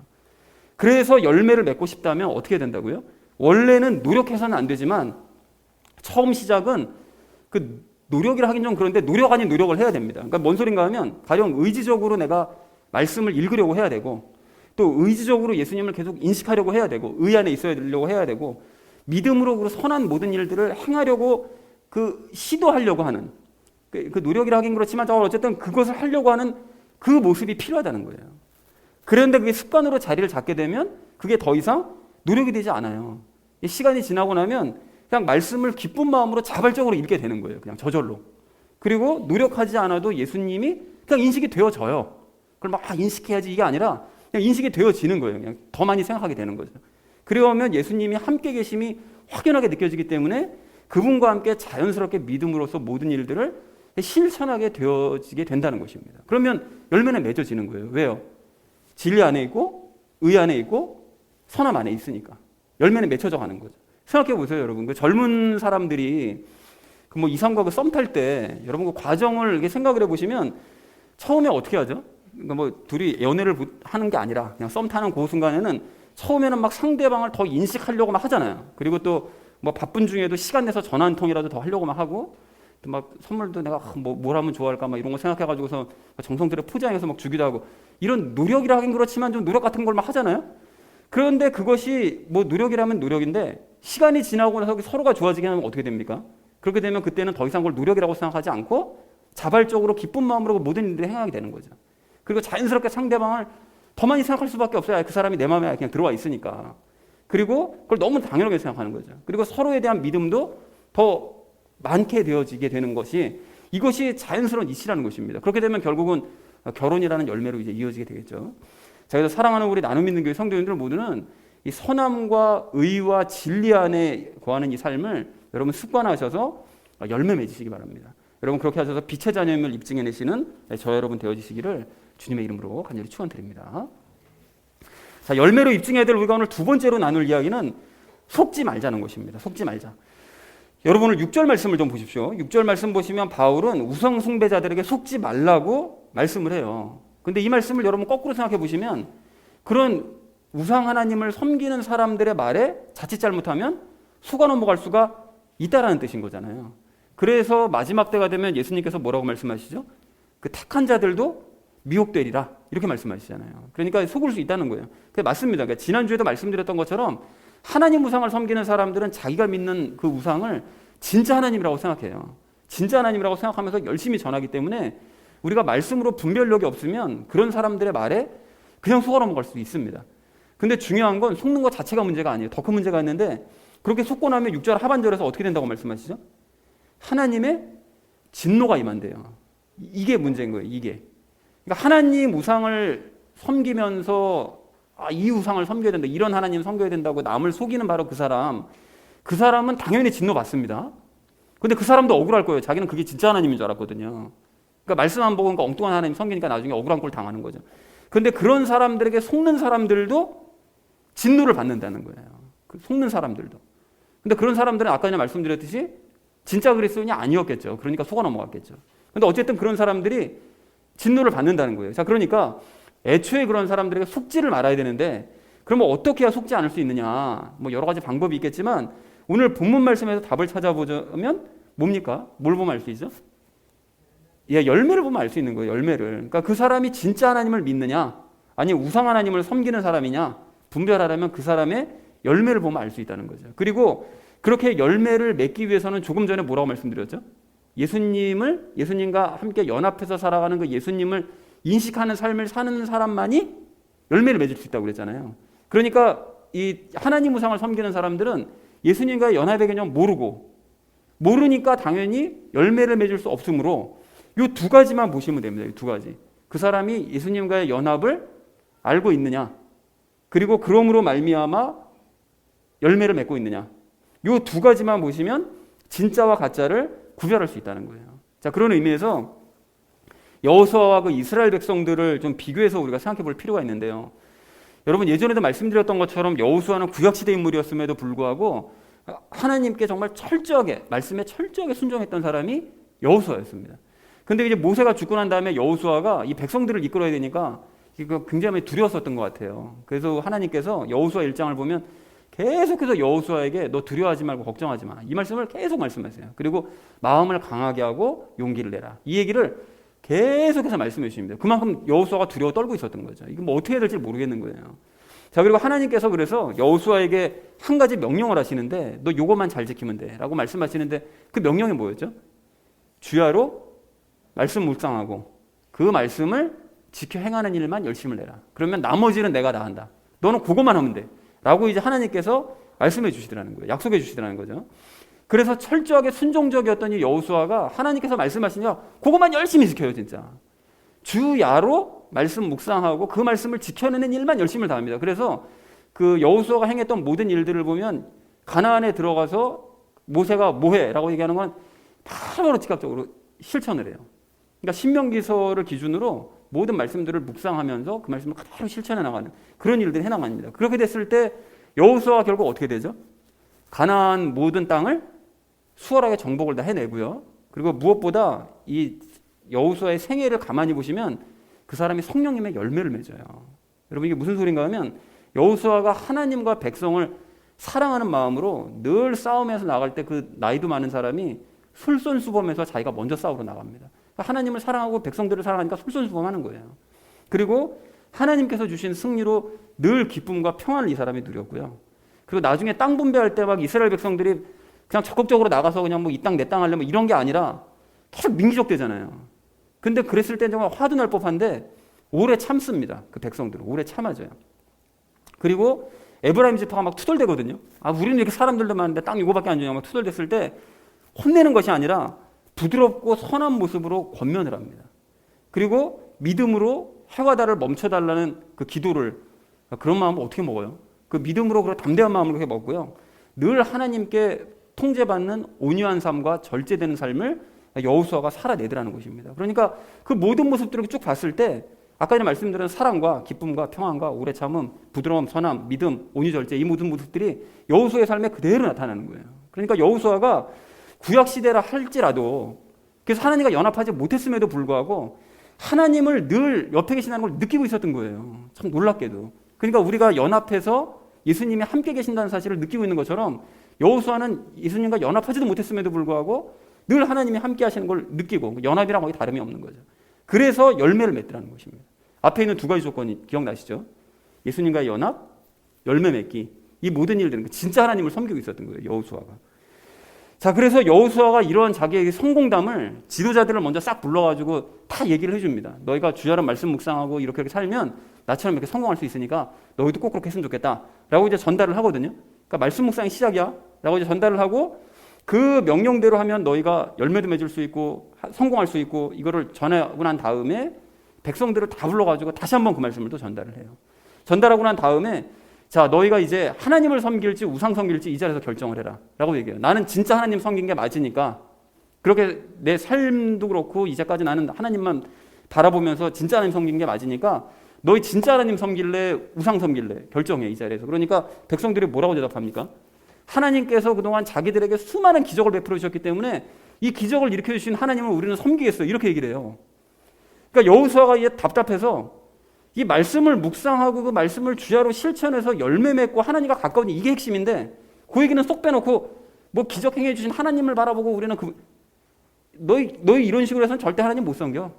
그래서 열매를 맺고 싶다면 어떻게 된다고요? 원래는 노력해서는 안 되지만 처음 시작은 그 노력이라 하긴 좀 그런데 노력 아닌 노력을 해야 됩니다. 그러니까 뭔 소린가 하면 가령 의지적으로 내가 말씀을 읽으려고 해야 되고, 또 의지적으로 예수님을 계속 인식하려고 해야 되고, 의 안에 있어야 되려고 해야 되고, 믿음으로 그 선한 모든 일들을 행하려고 시도하려고 하는 그 노력이라 하긴 그렇지만 어쨌든 그것을 하려고 하는 그 모습이 필요하다는 거예요. 그런데 그게 습관으로 자리를 잡게 되면 그게 더 이상 노력이 되지 않아요. 시간이 지나고 나면 그냥 말씀을 기쁜 마음으로 자발적으로 읽게 되는 거예요. 그냥 저절로. 그리고 노력하지 않아도 예수님이 그냥 인식이 되어져요. 그걸 막 인식해야지 이게 아니라 그냥 인식이 되어지는 거예요. 그냥 더 많이 생각하게 되는 거죠. 그러면 예수님이 함께 계심이 확연하게 느껴지기 때문에 그분과 함께 자연스럽게 믿음으로써 모든 일들을 실천하게 되어지게 된다는 것입니다. 그러면 열매는 맺어지는 거예요. 왜요? 진리 안에 있고 의 안에 있고 선함 안에 있으니까 열매는 맺혀져 가는 거죠. 생각해 보세요, 여러분. 그 젊은 사람들이 뭐 이성과 썸 탈 때 여러분 그 과정을 이렇게 생각을 해보시면 처음에 어떻게 하죠? 그러니까 뭐 둘이 연애를 하는 게 아니라 그냥 썸 타는 그 순간에는 처음에는 막 상대방을 더 인식하려고 막 하잖아요. 그리고 또 뭐 바쁜 중에도 시간 내서 전화 한 통이라도 더 하려고 막 하고, 또 막 선물도 내가 뭘 하면 좋아할까 막 이런 거 생각해가지고서 정성 들여 포장해서 막 주기도 하고, 이런 노력이라 하긴 그렇지만 좀 노력 같은 걸 막 하잖아요. 그런데 그것이 뭐 노력이라면 노력인데 시간이 지나고 나서 서로가 좋아지게 하면 어떻게 됩니까? 그렇게 되면 그때는 더 이상 그걸 노력이라고 생각하지 않고 자발적으로 기쁜 마음으로 모든 일들을 행하게 되는 거죠. 그리고 자연스럽게 상대방을 더 많이 생각할 수밖에 없어요. 그 사람이 내 마음에 그냥 들어와 있으니까. 그리고 그걸 너무 당연하게 생각하는 거죠. 그리고 서로에 대한 믿음도 더 많게 되어지게 되는 것이 이것이 자연스러운 이치라는 것입니다. 그렇게 되면 결국은 결혼이라는 열매로 이제 이어지게 되겠죠. 자, 그래서 사랑하는 우리 나눔 있는 교회 성도님들 모두는 이 선함과 의와 진리 안에 거하는 이 삶을 여러분 습관하셔서 열매 맺으시기 바랍니다. 여러분 그렇게 하셔서 빛의 자녀임을 입증해내시는 저 여러분 되어지시기를 주님의 이름으로 간절히 축원드립니다. 자, 열매로 입증해야 될 우리가 오늘 두 번째로 나눌 이야기는 속지 말자는 것입니다. 속지 말자. 여러분 오늘 6절 말씀을 좀 보십시오. 6절 말씀 보시면 바울은 우상 숭배자들에게 속지 말라고 말씀을 해요. 근데 이 말씀을 여러분 거꾸로 생각해 보시면 그런 우상 하나님을 섬기는 사람들의 말에 자칫 잘못하면 속아 넘어갈 수가 있다라는 뜻인 거잖아요. 그래서 마지막 때가 되면 예수님께서 뭐라고 말씀하시죠? 그 택한 자들도 미혹되리라 이렇게 말씀하시잖아요. 그러니까 속을 수 있다는 거예요. 그게 맞습니다. 그러니까 지난주에도 말씀드렸던 것처럼 하나님 우상을 섬기는 사람들은 자기가 믿는 그 우상을 진짜 하나님이라고 생각해요. 진짜 하나님이라고 생각하면서 열심히 전하기 때문에 우리가 말씀으로 분별력이 없으면 그런 사람들의 말에 그냥 속아 넘어갈 수 있습니다. 근데 중요한 건 속는 것 자체가 문제가 아니에요. 더 큰 문제가 있는데 그렇게 속고 나면 6절 하반절에서 어떻게 된다고 말씀하시죠? 하나님의 진노가 임한대요. 이게 문제인 거예요. 이게. 그러니까 하나님 우상을 섬기면서 이 우상을 섬겨야 된다. 이런 하나님 섬겨야 된다고 남을 속이는 바로 그 사람은 당연히 진노받습니다. 근데 그 사람도 억울할 거예요. 자기는 그게 진짜 하나님인 줄 알았거든요. 그러니까 말씀 안 보고 엉뚱한 하나님 섬기니까 나중에 억울한 꼴 당하는 거죠. 근데 그런 사람들에게 속는 사람들도 진노를 받는다는 거예요. 속는 사람들도. 근데 그런 사람들은 아까 전에 말씀드렸듯이 진짜 그리스도인이 아니었겠죠. 그러니까 속아 넘어갔겠죠. 근데 어쨌든 그런 사람들이 진노를 받는다는 거예요. 자, 그러니까 애초에 그런 사람들에게 속지를 말아야 되는데 그러면 어떻게 해야 속지 않을 수 있느냐? 뭐 여러 가지 방법이 있겠지만 오늘 본문 말씀에서 답을 찾아보자면 뭡니까? 뭘 보면 알 수 있죠? 예, 열매를 보면 알 수 있는 거예요. 열매를. 그러니까 그 사람이 진짜 하나님을 믿느냐, 아니면 우상 하나님을 섬기는 사람이냐 분별하려면 그 사람의 열매를 보면 알 수 있다는 거죠. 그리고 그렇게 열매를 맺기 위해서는 조금 전에 뭐라고 말씀드렸죠? 예수님과 함께 연합해서 살아가는 그 예수님을 인식하는 삶을 사는 사람만이 열매를 맺을 수 있다고 그랬잖아요. 그러니까 이 하나님 우상을 섬기는 사람들은 예수님과의 연합의 개념 모르니까 당연히 열매를 맺을 수 없으므로 이 두 가지만 보시면 됩니다. 이 두 가지. 그 사람이 예수님과의 연합을 알고 있느냐, 그리고 그러므로 말미암아 열매를 맺고 있느냐. 이 두 가지만 보시면 진짜와 가짜를 구별할 수 있다는 거예요. 자, 그런 의미에서 여호수아와 그 이스라엘 백성들을 좀 비교해서 우리가 생각해 볼 필요가 있는데요. 여러분 예전에도 말씀드렸던 것처럼 여호수아는 구약시대 인물이었음에도 불구하고 하나님께 정말 철저하게 말씀에 철저하게 순종했던 사람이 여호수아였습니다. 근데 이제 모세가 죽고 난 다음에 여호수아가 이 백성들을 이끌어야 되니까 굉장히 두려웠었던 것 같아요. 그래서 하나님께서 여호수아 1장을 보면 계속해서 여호수아에게 너 두려워하지 말고 걱정하지 마. 이 말씀을 계속 말씀하세요. 그리고 마음을 강하게 하고 용기를 내라. 이 얘기를 계속해서 말씀해 주십니다. 그만큼 여호수아가 두려워 떨고 있었던 거죠. 이거 뭐 어떻게 해야 될지 모르겠는 거예요. 자, 그리고 하나님께서 그래서 여호수아에게 한 가지 명령을 하시는데 너 요것만 잘 지키면 돼 라고 말씀하시는데 그 명령이 뭐였죠? 주야로 말씀 묵상하고 그 말씀을 지켜 행하는 일만 열심을 내라. 그러면 나머지는 내가 다 한다. 너는 그것만 하면 돼 라고 이제 하나님께서 말씀해 주시더라는 거예요. 약속해 주시더라는 거죠. 그래서 철저하게 순종적이었던 이 여호수아가 하나님께서 말씀하시니까 그것만 열심히 지켜요. 진짜 주야로 말씀 묵상하고 그 말씀을 지켜내는 일만 열심을 다합니다. 그래서 그 여호수아가 행했던 모든 일들을 보면 가나안에 들어가서 모세가 뭐해? 라고 얘기하는 건 바로 즉각적으로 실천을 해요. 그러니까 신명기서를 기준으로 모든 말씀들을 묵상하면서 그 말씀을 그대로 실천해 나가는 그런 일들이 해나갑니다. 그렇게 됐을 때 여호수아가 결국 어떻게 되죠? 가나안 모든 땅을 수월하게 정복을 다 해내고요. 그리고 무엇보다 이 여호수아의 생애를 가만히 보시면 그 사람이 성령님의 열매를 맺어요. 여러분 이게 무슨 소린가 하면 여호수아가 하나님과 백성을 사랑하는 마음으로 늘 싸움에서 나갈 때 그 나이도 많은 사람이 솔선수범해서 자기가 먼저 싸우러 나갑니다. 하나님을 사랑하고 백성들을 사랑하니까 솔선수범하는 거예요. 그리고 하나님께서 주신 승리로 늘 기쁨과 평안을 이 사람이 누렸고요. 그리고 나중에 땅 분배할 때 막 이스라엘 백성들이 그냥 적극적으로 나가서 그냥 뭐 이 땅 내 땅 하려면 뭐 이런 게 아니라 계속 민기적 되잖아요. 근데 그랬을 땐 정말 화도 날 법한데 오래 참습니다. 그 백성들은 오래 참아줘요. 그리고 에브라임 지파가 막 투덜대거든요. 아, 우리는 이렇게 사람들도 많은데 땅 이거밖에 안 주냐 막 투덜댔을 때 혼내는 것이 아니라 부드럽고 선한 모습으로 권면을 합니다. 그리고 믿음으로 해와 달을 멈춰달라는 그 기도를, 그런 마음을 어떻게 먹어요? 그 믿음으로 그런 담대한 마음으로 그렇게 먹고요. 늘 하나님께 통제받는 온유한 삶과 절제되는 삶을 여호수아가 살아내더라는 것입니다. 그러니까 그 모든 모습들을 쭉 봤을 때 아까 전에 말씀드린 사랑과 기쁨과 평안과 오래 참음, 부드러움, 선함, 믿음, 온유, 절제, 이 모든 모습들이 여호수아의 삶에 그대로 나타나는 거예요. 그러니까 여호수아가 구약 시대라 할지라도, 그래서 하나님과 연합하지 못했음에도 불구하고 하나님을 늘 옆에 계신다는 걸 느끼고 있었던 거예요. 참 놀랍게도. 그러니까 우리가 연합해서 예수님이 함께 계신다는 사실을 느끼고 있는 것처럼 여호수아는 예수님과 연합하지도 못했음에도 불구하고 늘 하나님이 함께 하시는 걸 느끼고, 연합이랑 거의 다름이 없는 거죠. 그래서 열매를 맺더라는 것입니다. 앞에 있는 두 가지 조건이 기억나시죠? 예수님과의 연합, 열매 맺기. 이 모든 일들은 진짜 하나님을 섬기고 있었던 거예요, 여호수아가. 자, 그래서 여호수아가 이러한 자기의 성공담을 지도자들을 먼저 싹 불러가지고 다 얘기를 해줍니다. 너희가 주야로 말씀 묵상하고 이렇게 살면 나처럼 이렇게 성공할 수 있으니까 너희도 꼭 그렇게 했으면 좋겠다 라고 이제 전달을 하거든요. 그러니까 말씀 묵상이 시작이야 라고 이제 전달을 하고, 그 명령대로 하면 너희가 열매도 맺을 수 있고 성공할 수 있고, 이거를 전하고 난 다음에 백성들을 다 불러가지고 다시 한번 그 말씀을 또 전달을 해요. 전달하고 난 다음에 자, 너희가 이제 하나님을 섬길지 우상 섬길지 이 자리에서 결정을 해라 라고 얘기해요. 나는 진짜 하나님 섬긴 게 맞으니까, 그렇게 내 삶도 그렇고 이제까지 나는 하나님만 바라보면서 진짜 하나님 섬긴 게 맞으니까 너희 진짜 하나님 섬길래 우상 섬길래 결정해, 이 자리에서. 그러니까 백성들이 뭐라고 대답합니까? 하나님께서 그동안 자기들에게 수많은 기적을 베풀어 주셨기 때문에 이 기적을 일으켜 주신 하나님을 우리는 섬기겠어요, 이렇게 얘기를 해요. 그러니까 여호수아가 이게 답답해서 이 말씀을 묵상하고 그 말씀을 주야로 실천해서 열매 맺고 하나님과 가까운, 이게 핵심인데 그 얘기는 쏙 빼놓고 뭐 기적 행해 주신 하나님을 바라보고 우리는 너희 이런 식으로 해서는 절대 하나님 못 섬겨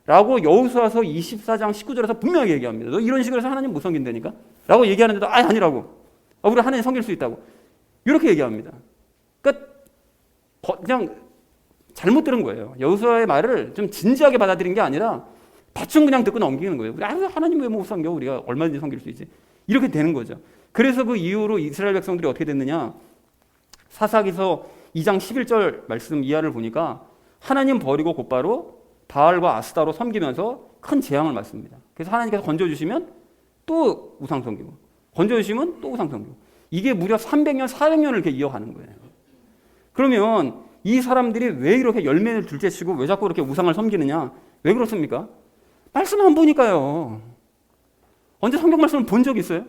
라고 여호수아서 24장 19절에서 분명하게 얘기합니다. 너 이런 식으로 해서 하나님 못 섬긴다니까 라고 얘기하는데도 아니라고, 우리 하나님 섬길 수 있다고 이렇게 얘기합니다. 그러니까 그냥 잘못 들은 거예요. 여호수아의 말을 좀 진지하게 받아들인 게 아니라 대충 그냥 듣고 넘기는 거예요. 하나님 왜 못 섬겨? 우리가 얼마든지 섬길 수 있지. 이렇게 되는 거죠. 그래서 그 이후로 이스라엘 백성들이 어떻게 됐느냐, 사사기서 2장 11절 말씀 이하를 보니까 하나님 버리고 곧바로 바알과 아스타로 섬기면서 큰 재앙을 맞습니다. 그래서 하나님께서 건져주시면 또 우상 섬기고, 건져주시면 또 우상 섬기고, 이게 무려 300년 400년을 이렇게 이어가는 거예요. 그러면 이 사람들이 왜 이렇게 열매를 둘째치고 왜 자꾸 이렇게 우상을 섬기느냐, 왜 그렇습니까? 말씀 안 보니까요. 언제 성경 말씀을 본 적 있어요?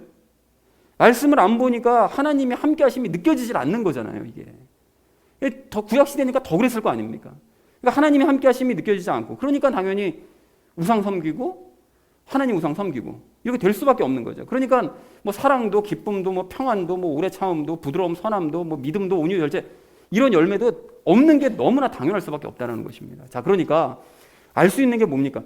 말씀을 안 보니까 하나님이 함께 하심이 느껴지질 않는 거잖아요, 이게. 더 구약 시대니까 더 그랬을 거 아닙니까? 그러니까 하나님이 함께 하심이 느껴지지 않고, 그러니까 당연히 우상 섬기고 하나님 우상 섬기고 이렇게 될 수밖에 없는 거죠. 그러니까 뭐 사랑도 기쁨도 뭐 평안도 뭐 오래 참음도 부드러움 선함도 뭐 믿음도 온유 절제, 이런 열매도 없는 게 너무나 당연할 수밖에 없다는 것입니다. 자, 그러니까 알 수 있는 게 뭡니까?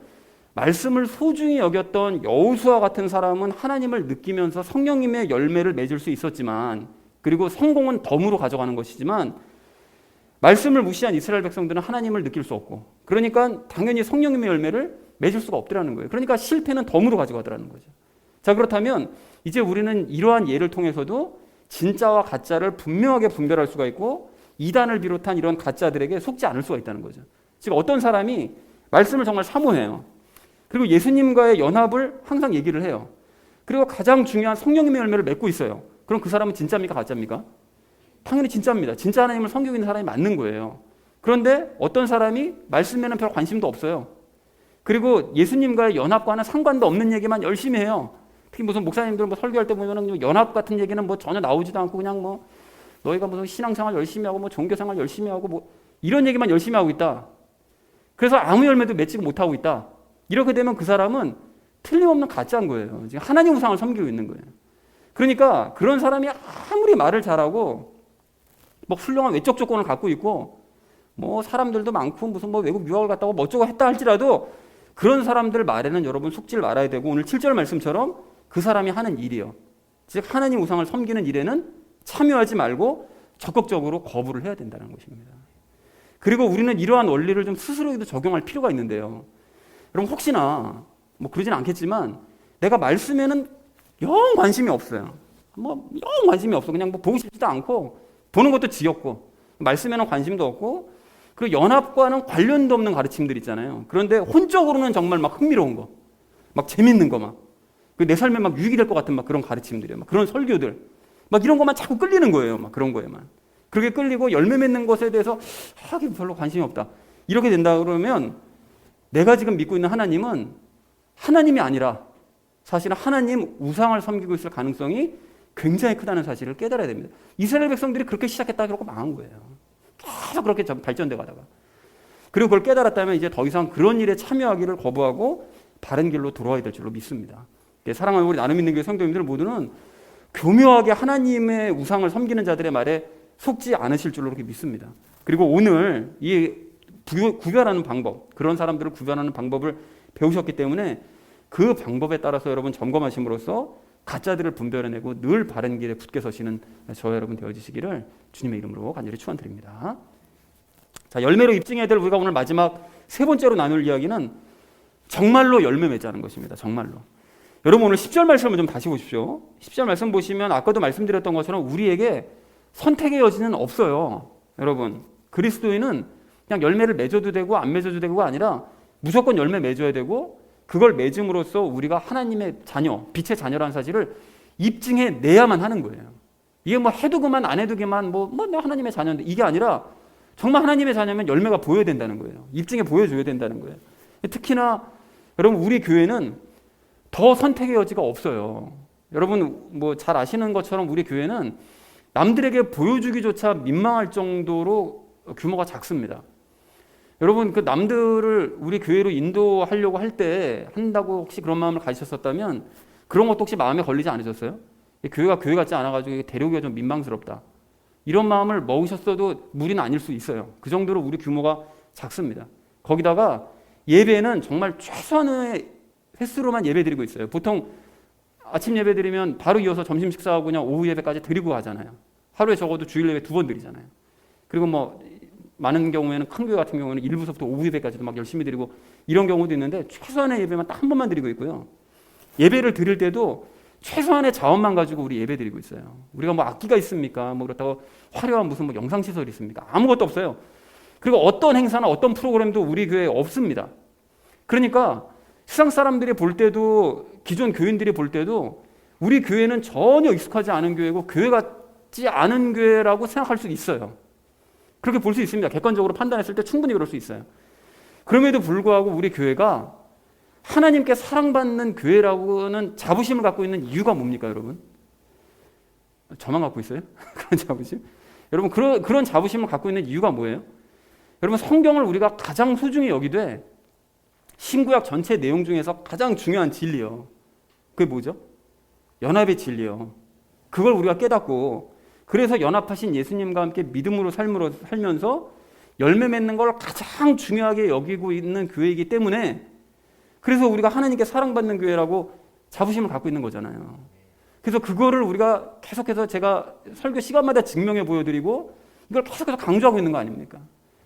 말씀을 소중히 여겼던 여호수아 같은 사람은 하나님을 느끼면서 성령님의 열매를 맺을 수 있었지만, 그리고 성공은 덤으로 가져가는 것이지만, 말씀을 무시한 이스라엘 백성들은 하나님을 느낄 수 없고, 그러니까 당연히 성령님의 열매를 맺을 수가 없더라는 거예요. 그러니까 실패는 덤으로 가져가더라는 거죠. 자, 그렇다면 이제 우리는 이러한 예를 통해서도 진짜와 가짜를 분명하게 분별할 수가 있고, 이단을 비롯한 이런 가짜들에게 속지 않을 수가 있다는 거죠. 지금 어떤 사람이 말씀을 정말 사모해요. 그리고 예수님과의 연합을 항상 얘기를 해요. 그리고 가장 중요한 성령님의 열매를 맺고 있어요. 그럼 그 사람은 진짜입니까? 가짜입니까? 당연히 진짜입니다. 진짜 하나님을 섬기고 있는 사람이 맞는 거예요. 그런데 어떤 사람이 말씀에는 별 관심도 없어요. 그리고 예수님과의 연합과는 상관도 없는 얘기만 열심히 해요. 특히 무슨 목사님들 뭐 설교할 때 보면은 연합 같은 얘기는 뭐 전혀 나오지도 않고 그냥 뭐 너희가 무슨 신앙생활 열심히 하고 뭐 종교생활 열심히 하고 뭐 이런 얘기만 열심히 하고 있다. 그래서 아무 열매도 맺지 못하고 있다. 이렇게 되면 그 사람은 틀림없는 가짜인 거예요. 지금 하나님 우상을 섬기고 있는 거예요. 그러니까 그런 사람이 아무리 말을 잘하고 뭐 훌륭한 외적 조건을 갖고 있고 뭐 사람들도 많고 무슨 뭐 외국 유학을 갔다 오고 뭐 어쩌고 했다 할지라도 그런 사람들 말에는 여러분 속지를 말아야 되고, 오늘 7절 말씀처럼 그 사람이 하는 일이요, 즉 하나님 우상을 섬기는 일에는 참여하지 말고 적극적으로 거부를 해야 된다는 것입니다. 그리고 우리는 이러한 원리를 좀 스스로에도 적용할 필요가 있는데요. 여러분 혹시나 뭐 그러진 않겠지만 내가 말씀에는 영 관심이 없어요. 뭐 영 관심이 없어. 그냥 뭐 보고 싶지도 않고 보는 것도 지겹고 말씀에는 관심도 없고 그리고 연합과는 관련도 없는 가르침들 있잖아요. 그런데 혼적으로는 정말 막 흥미로운 거, 막 재밌는 거 막 내 삶에 막 유익이 될 것 같은 막 그런 가르침들이에요. 막 그런 설교들 막 이런 것만 자꾸 끌리는 거예요. 막 그런 거에만. 그렇게 끌리고 열매 맺는 것에 대해서 하긴 별로 관심이 없다. 이렇게 된다 그러면 내가 지금 믿고 있는 하나님은 하나님이 아니라 사실은 하나님 우상을 섬기고 있을 가능성이 굉장히 크다는 사실을 깨달아야 됩니다. 이스라엘 백성들이 그렇게 시작했다 그러고 망한 거예요. 계속 그렇게 발전돼 가다가. 그리고 그걸 깨달았다면 이제 더 이상 그런 일에 참여하기를 거부하고 바른 길로 돌아와야 될 줄로 믿습니다. 사랑하는 우리 나눔 있는 교회 성도님들 모두는 교묘하게 하나님의 우상을 섬기는 자들의 말에 속지 않으실 줄로 그렇게 믿습니다. 그리고 오늘 이 구별하는 방법, 그런 사람들을 구별하는 방법을 배우셨기 때문에 그 방법에 따라서 여러분 점검하심으로써 가짜들을 분별해내고 늘 바른 길에 굳게 서시는 저와 여러분 되어주시기를 주님의 이름으로 간절히 축원드립니다. 자, 열매로 입증해야 될 우리가 오늘 마지막 세 번째로 나눌 이야기는 정말로 열매 맺자는 것입니다. 정말로. 여러분 오늘 10절 말씀을 좀 다시 보십시오. 10절 말씀 보시면 아까도 말씀드렸던 것처럼 우리에게 선택의 여지는 없어요. 여러분 그리스도인은 그냥 열매를 맺어도 되고 안 맺어도 되고가 아니라 무조건 열매 맺어야 되고 그걸 맺음으로써 우리가 하나님의 자녀, 빛의 자녀라는 사실을 입증해 내야만 하는 거예요. 이게 뭐 해도 그만 안 해도 그만 내가 하나님의 자녀인데 이게 아니라 정말 하나님의 자녀면 열매가 보여야 된다는 거예요. 입증해 보여줘야 된다는 거예요. 특히나 여러분 우리 교회는 더 선택의 여지가 없어요. 여러분 뭐 잘 아시는 것처럼 우리 교회는 남들에게 보여주기조차 민망할 정도로 규모가 작습니다. 여러분 그 남들을 우리 교회로 인도하려고 할 때 한다고 혹시 그런 마음을 가지셨었다면 그런 것도 혹시 마음에 걸리지 않으셨어요? 교회가 교회 같지 않아가지고 데려오기가 좀 민망스럽다. 이런 마음을 먹으셨어도 무리는 아닐 수 있어요. 그 정도로 우리 규모가 작습니다. 거기다가 예배는 정말 최소한의 횟수로만 예배 드리고 있어요. 보통 아침 예배 드리면 바로 이어서 점심 식사하고 그냥 오후 예배까지 드리고 가잖아요. 하루에 적어도 주일 예배 2번 드리잖아요. 그리고 뭐 많은 경우에는 큰 교회 같은 경우에는 1부서부터 오후 예배까지도 막 열심히 드리고 이런 경우도 있는데 최소한의 예배만 딱 한 번만 드리고 있고요. 예배를 드릴 때도 최소한의 자원만 가지고 우리 예배 드리고 있어요. 우리가 뭐 악기가 있습니까? 뭐 그렇다고 화려한 무슨 뭐 영상시설이 있습니까? 아무것도 없어요. 그리고 어떤 행사나 어떤 프로그램도 우리 교회에 없습니다. 그러니까 세상 사람들이 볼 때도 기존 교인들이 볼 때도 우리 교회는 전혀 익숙하지 않은 교회고 교회 같지 않은 교회라고 생각할 수 있어요. 그렇게 볼 수 있습니다. 객관적으로 판단했을 때 충분히 그럴 수 있어요. 그럼에도 불구하고 우리 교회가 하나님께 사랑받는 교회라고는 자부심을 갖고 있는 이유가 뭡니까 여러분? 저만 갖고 있어요? 그런 자부심? 여러분 그런 자부심을 갖고 있는 이유가 뭐예요? 여러분 성경을 우리가 가장 소중히 여기되 신구약 전체 내용 중에서 가장 중요한 진리요. 그게 뭐죠? 연합의 진리요. 그걸 우리가 깨닫고 그래서 연합하신 예수님과 함께 믿음으로 살면서 열매 맺는 걸 가장 중요하게 여기고 있는 교회이기 때문에 그래서 우리가 하나님께 사랑받는 교회라고 자부심을 갖고 있는 거잖아요. 그래서 그거를 우리가 계속해서 제가 설교 시간마다 증명해 보여드리고 이걸 계속해서 강조하고 있는 거 아닙니까?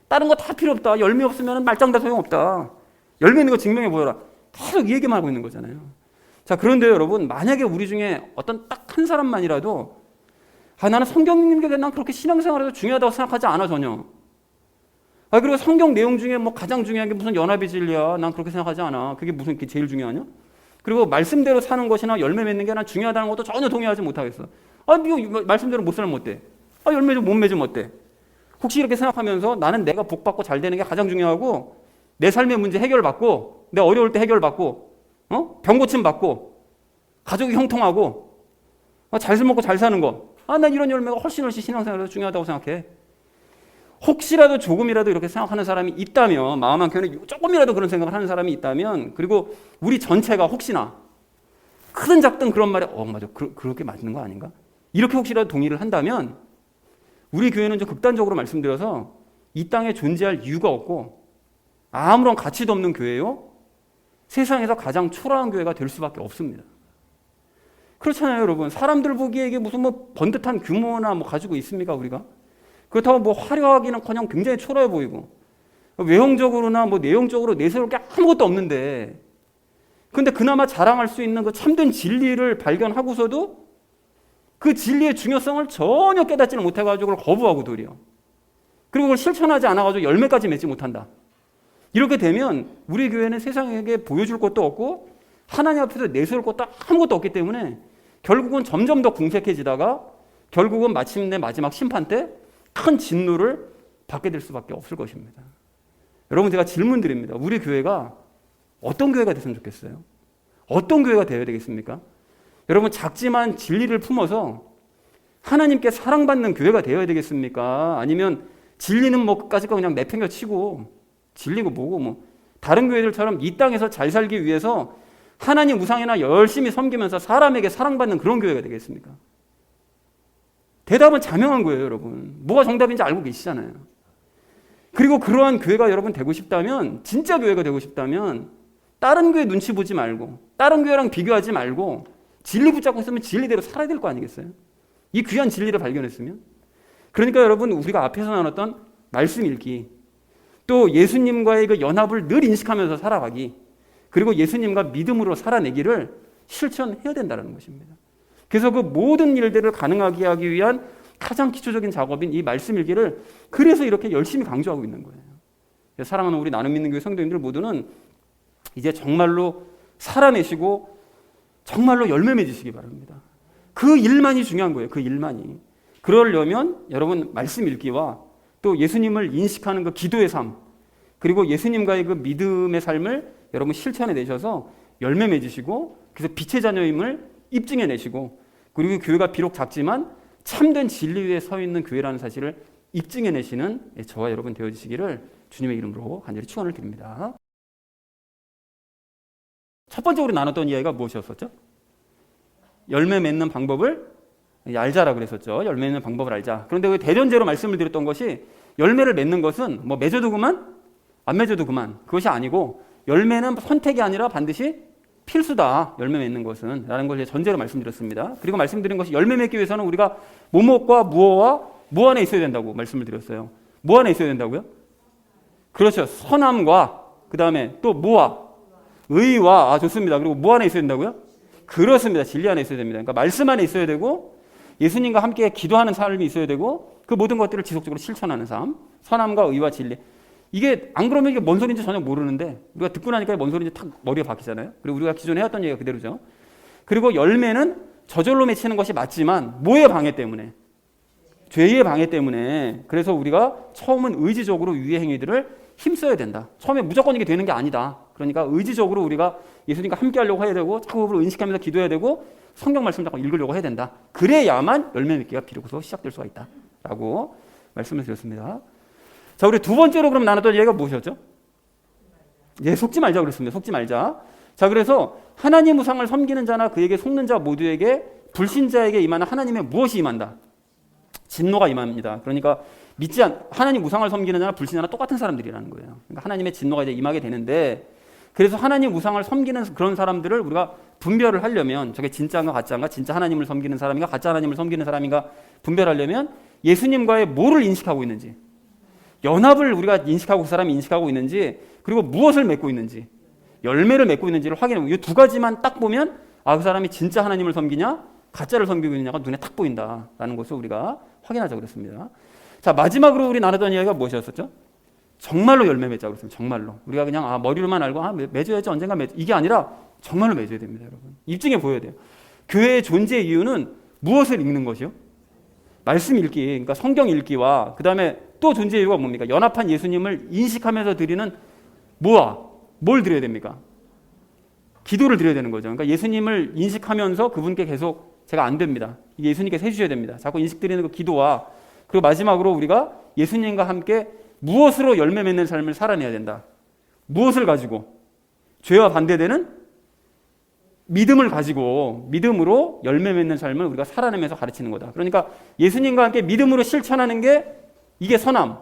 다른 거 다 필요 없다. 열매 없으면 말짱 다 소용없다. 열매 있는 거 증명해 보여라. 계속 이 얘기만 하고 있는 거잖아요. 자, 그런데 여러분 만약에 우리 중에 어떤 딱 한 사람만이라도 나는 성경 읽는 게 난 그렇게 신앙생활에서 중요하다고 생각하지 않아 전혀. 그리고 성경 내용 중에 뭐 가장 중요한 게 무슨 연합의 진리야. 난 그렇게 생각하지 않아. 그게 무슨 게 제일 중요하냐? 그리고 말씀대로 사는 것이나 열매 맺는 게 난 중요하다는 것도 전혀 동의하지 못하겠어. 이거 말씀대로 못 살면 어때? 열매 좀 못 맺으면 어때? 혹시 이렇게 생각하면서 나는 내가 복받고 잘 되는 게 가장 중요하고 내 삶의 문제 해결받고 내 어려울 때 해결받고 병 고침 받고 가족이 형통하고 잘 먹고 잘 사는 거. 난 이런 열매가 훨씬 신앙생활에서 중요하다고 생각해. 혹시라도 조금이라도 이렇게 생각하는 사람이 있다면 마음 한켠에 조금이라도 그런 생각을 하는 사람이 있다면 그리고 우리 전체가 혹시나 크든 작든 그런 말에 맞아 그렇게 맞는 거 아닌가? 이렇게 혹시라도 동의를 한다면 우리 교회는 좀 극단적으로 말씀드려서 이 땅에 존재할 이유가 없고 아무런 가치도 없는 교회요. 세상에서 가장 초라한 교회가 될 수밖에 없습니다. 그렇잖아요, 여러분. 사람들 보기에 이게 무슨 뭐 번듯한 규모나 뭐 가지고 있습니까, 우리가? 그렇다고 뭐 화려하기는커녕 굉장히 초라해 보이고 외형적으로나 뭐 내용적으로 내세울 게 아무것도 없는데 근데 그나마 자랑할 수 있는 그 참된 진리를 발견하고서도 그 진리의 중요성을 전혀 깨닫지를 못해가지고 그걸 거부하고 도리어. 그리고 그걸 실천하지 않아가지고 열매까지 맺지 못한다. 이렇게 되면 우리 교회는 세상에게 보여줄 것도 없고 하나님 앞에서 내세울 것도 아무것도 없기 때문에 결국은 점점 더 궁색해지다가 결국은 마침내 마지막 심판 때 큰 진노를 받게 될 수밖에 없을 것입니다. 여러분, 제가 질문 드립니다. 우리 교회가 어떤 교회가 됐으면 좋겠어요? 어떤 교회가 되어야 되겠습니까? 여러분, 작지만 진리를 품어서 하나님께 사랑받는 교회가 되어야 되겠습니까? 아니면 진리는 뭐 끝까지 그냥 내팽겨치고 진리고 뭐고 뭐 다른 교회들처럼 이 땅에서 잘 살기 위해서 하나님 우상이나 열심히 섬기면서 사람에게 사랑받는 그런 교회가 되겠습니까? 대답은 자명한 거예요, 여러분. 뭐가 정답인지 알고 계시잖아요. 그리고 그러한 교회가 여러분 되고 싶다면, 진짜 교회가 되고 싶다면 다른 교회 눈치 보지 말고 다른 교회랑 비교하지 말고 진리 붙잡고 있으면 진리대로 살아야 될 거 아니겠어요? 이 귀한 진리를 발견했으면. 그러니까 여러분, 우리가 앞에서 나눴던 말씀 읽기, 또 예수님과의 그 연합을 늘 인식하면서 살아가기, 그리고 예수님과 믿음으로 살아내기를 실천해야 된다는 것입니다. 그래서 그 모든 일들을 가능하게 하기 위한 가장 기초적인 작업인 이 말씀 읽기를 그래서 이렇게 열심히 강조하고 있는 거예요. 사랑하는 우리 나눔 믿는 교회 성도님들 모두는 이제 정말로 살아내시고 정말로 열매 맺으시기 바랍니다. 그 일만이 중요한 거예요. 그 일만이. 그러려면 여러분 말씀 읽기와 또 예수님을 인식하는 그 기도의 삶, 그리고 예수님과의 그 믿음의 삶을 여러분 실천해 내셔서 열매 맺으시고, 그래서 빛의 자녀임을 입증해 내시고, 그리고 교회가 비록 작지만 참된 진리 위에 서 있는 교회라는 사실을 입증해 내시는 저와 여러분 되어주시기를 주님의 이름으로 간절히 축원을 드립니다. 첫 번째 우리 나눴던 이야기가 무엇이었었죠? 열매 맺는 방법을 알자라 그랬었죠. 열매 맺는 방법을 알자. 그런데 왜 대전제로 말씀을 드렸던 것이 열매를 맺는 것은 뭐 맺어도 그만, 안 맺어도 그만, 그것이 아니고 열매는 선택이 아니라 반드시 필수다. 열매 맺는 것은 라는 걸 전제로 말씀드렸습니다. 그리고 말씀드린 것이 열매 맺기 위해서는 우리가 뭐뭐과 무어와 뭐 안에 있어야 된다고 말씀을 드렸어요. 뭐 안에 있어야 된다고요? 그렇죠. 선함과 그 다음에 또 뭐와? 의와. 좋습니다. 그리고 뭐 안에 있어야 된다고요? 그렇습니다. 진리 안에 있어야 됩니다. 그러니까 말씀 안에 있어야 되고 예수님과 함께 기도하는 삶이 있어야 되고 그 모든 것들을 지속적으로 실천하는 삶, 선함과 의와 진리. 이게 안 그러면 이게 뭔 소리인지 전혀 모르는데 우리가 듣고 나니까 뭔 소리인지 탁 머리가 박히잖아요. 그리고 우리가 기존에 해왔던 얘기가 그대로죠. 그리고 열매는 저절로 맺히는 것이 맞지만 뭐의 방해 때문에? 죄의 방해 때문에. 그래서 우리가 처음은 의지적으로 유의 행위들을 힘써야 된다. 처음에 무조건 이게 되는 게 아니다. 그러니까 의지적으로 우리가 예수님과 함께 하려고 해야 되고 자꾸 그걸 인식하면서 기도해야 되고 성경 말씀을 자꾸 읽으려고 해야 된다. 그래야만 열매 맺기가 비로소 시작될 수가 있다. 라고 말씀을 드렸습니다. 자, 우리 두 번째로 그럼 나눴던 얘기가 무엇이었죠? 예, 속지 말자 그랬습니다. 속지 말자. 자, 그래서 하나님 우상을 섬기는 자나 그에게 속는 자 모두에게 불신자에게 임하는 하나님의 무엇이 임한다? 진노가 임합니다. 그러니까 하나님 우상을 섬기는 자나 불신자나 똑같은 사람들이라는 거예요. 그러니까 하나님의 진노가 이제 임하게 되는데, 그래서 하나님 우상을 섬기는 그런 사람들을 우리가 분별을 하려면 저게 진짜인가 가짜인가, 진짜 하나님을 섬기는 사람인가 가짜 하나님을 섬기는 사람인가 분별하려면 예수님과의 뭐를 인식하고 있는지, 연합을 우리가 인식하고 그 사람이 인식하고 있는지, 그리고 무엇을 맺고 있는지, 열매를 맺고 있는지를 확인하고 이 두 가지만 딱 보면 그 사람이 진짜 하나님을 섬기냐 가짜를 섬기고 있느냐가 눈에 딱 보인다라는 것을 우리가 확인하자고 그랬습니다. 자, 마지막으로 우리 나누던 이야기가 무엇이었었죠? 정말로 열매 맺자고 그랬습니다. 정말로. 우리가 그냥 머리로만 알고 맺어야지 언젠가 이게 아니라 정말로 맺어야 됩니다. 여러분, 입증해 보여야 돼요. 교회의 존재의 이유는 무엇을 읽는 것이요? 말씀 읽기, 그러니까 성경 읽기와 그 다음에 또 존재의 이유가 뭡니까? 연합한 예수님을 인식하면서 드리는 뭘 드려야 됩니까? 기도를 드려야 되는 거죠. 그러니까 예수님을 인식하면서 그분께 계속 제가 안 됩니다. 이게 예수님께서 해주셔야 됩니다. 자꾸 인식 드리는 그 기도와, 그리고 마지막으로 우리가 예수님과 함께 무엇으로 열매 맺는 삶을 살아내야 된다. 무엇을 가지고? 죄와 반대되는 믿음을 가지고 믿음으로 열매 맺는 삶을 우리가 살아내면서 가르치는 거다. 그러니까 예수님과 함께 믿음으로 실천하는 게 이게 선함,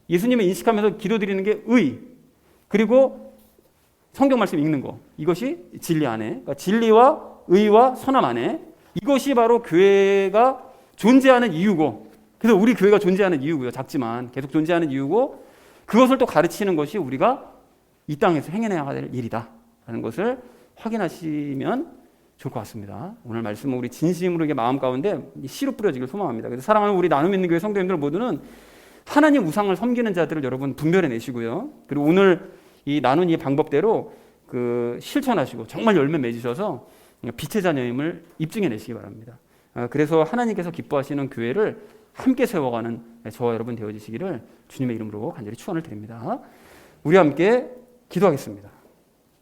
예수님을 인식하면서 기도드리는 게 의, 그리고 성경 말씀 읽는 거, 이것이 진리 안에, 그러니까 진리와 의와 선함 안에, 이것이 바로 교회가 존재하는 이유고, 그래서 우리 교회가 존재하는 이유고요. 작지만 계속 존재하는 이유고, 그것을 또 가르치는 것이 우리가 이 땅에서 행해내야 될 일이다 라는 것을 확인하시면 좋을 것 같습니다. 오늘 말씀은 우리 진심으로 이게 마음 가운데 씨로 뿌려지길 소망합니다. 그래서 사랑하는 우리 나눔 있는 교회 성도님들 모두는 하나님 우상을 섬기는 자들을 여러분 분별해 내시고요. 그리고 오늘 이 나눈 이 방법대로 실천하시고 정말 열매 맺으셔서 빛의 자녀임을 입증해 내시기 바랍니다. 그래서 하나님께서 기뻐하시는 교회를 함께 세워가는 저와 여러분 되어지시기를 주님의 이름으로 간절히 축원을 드립니다. 우리 함께 기도하겠습니다.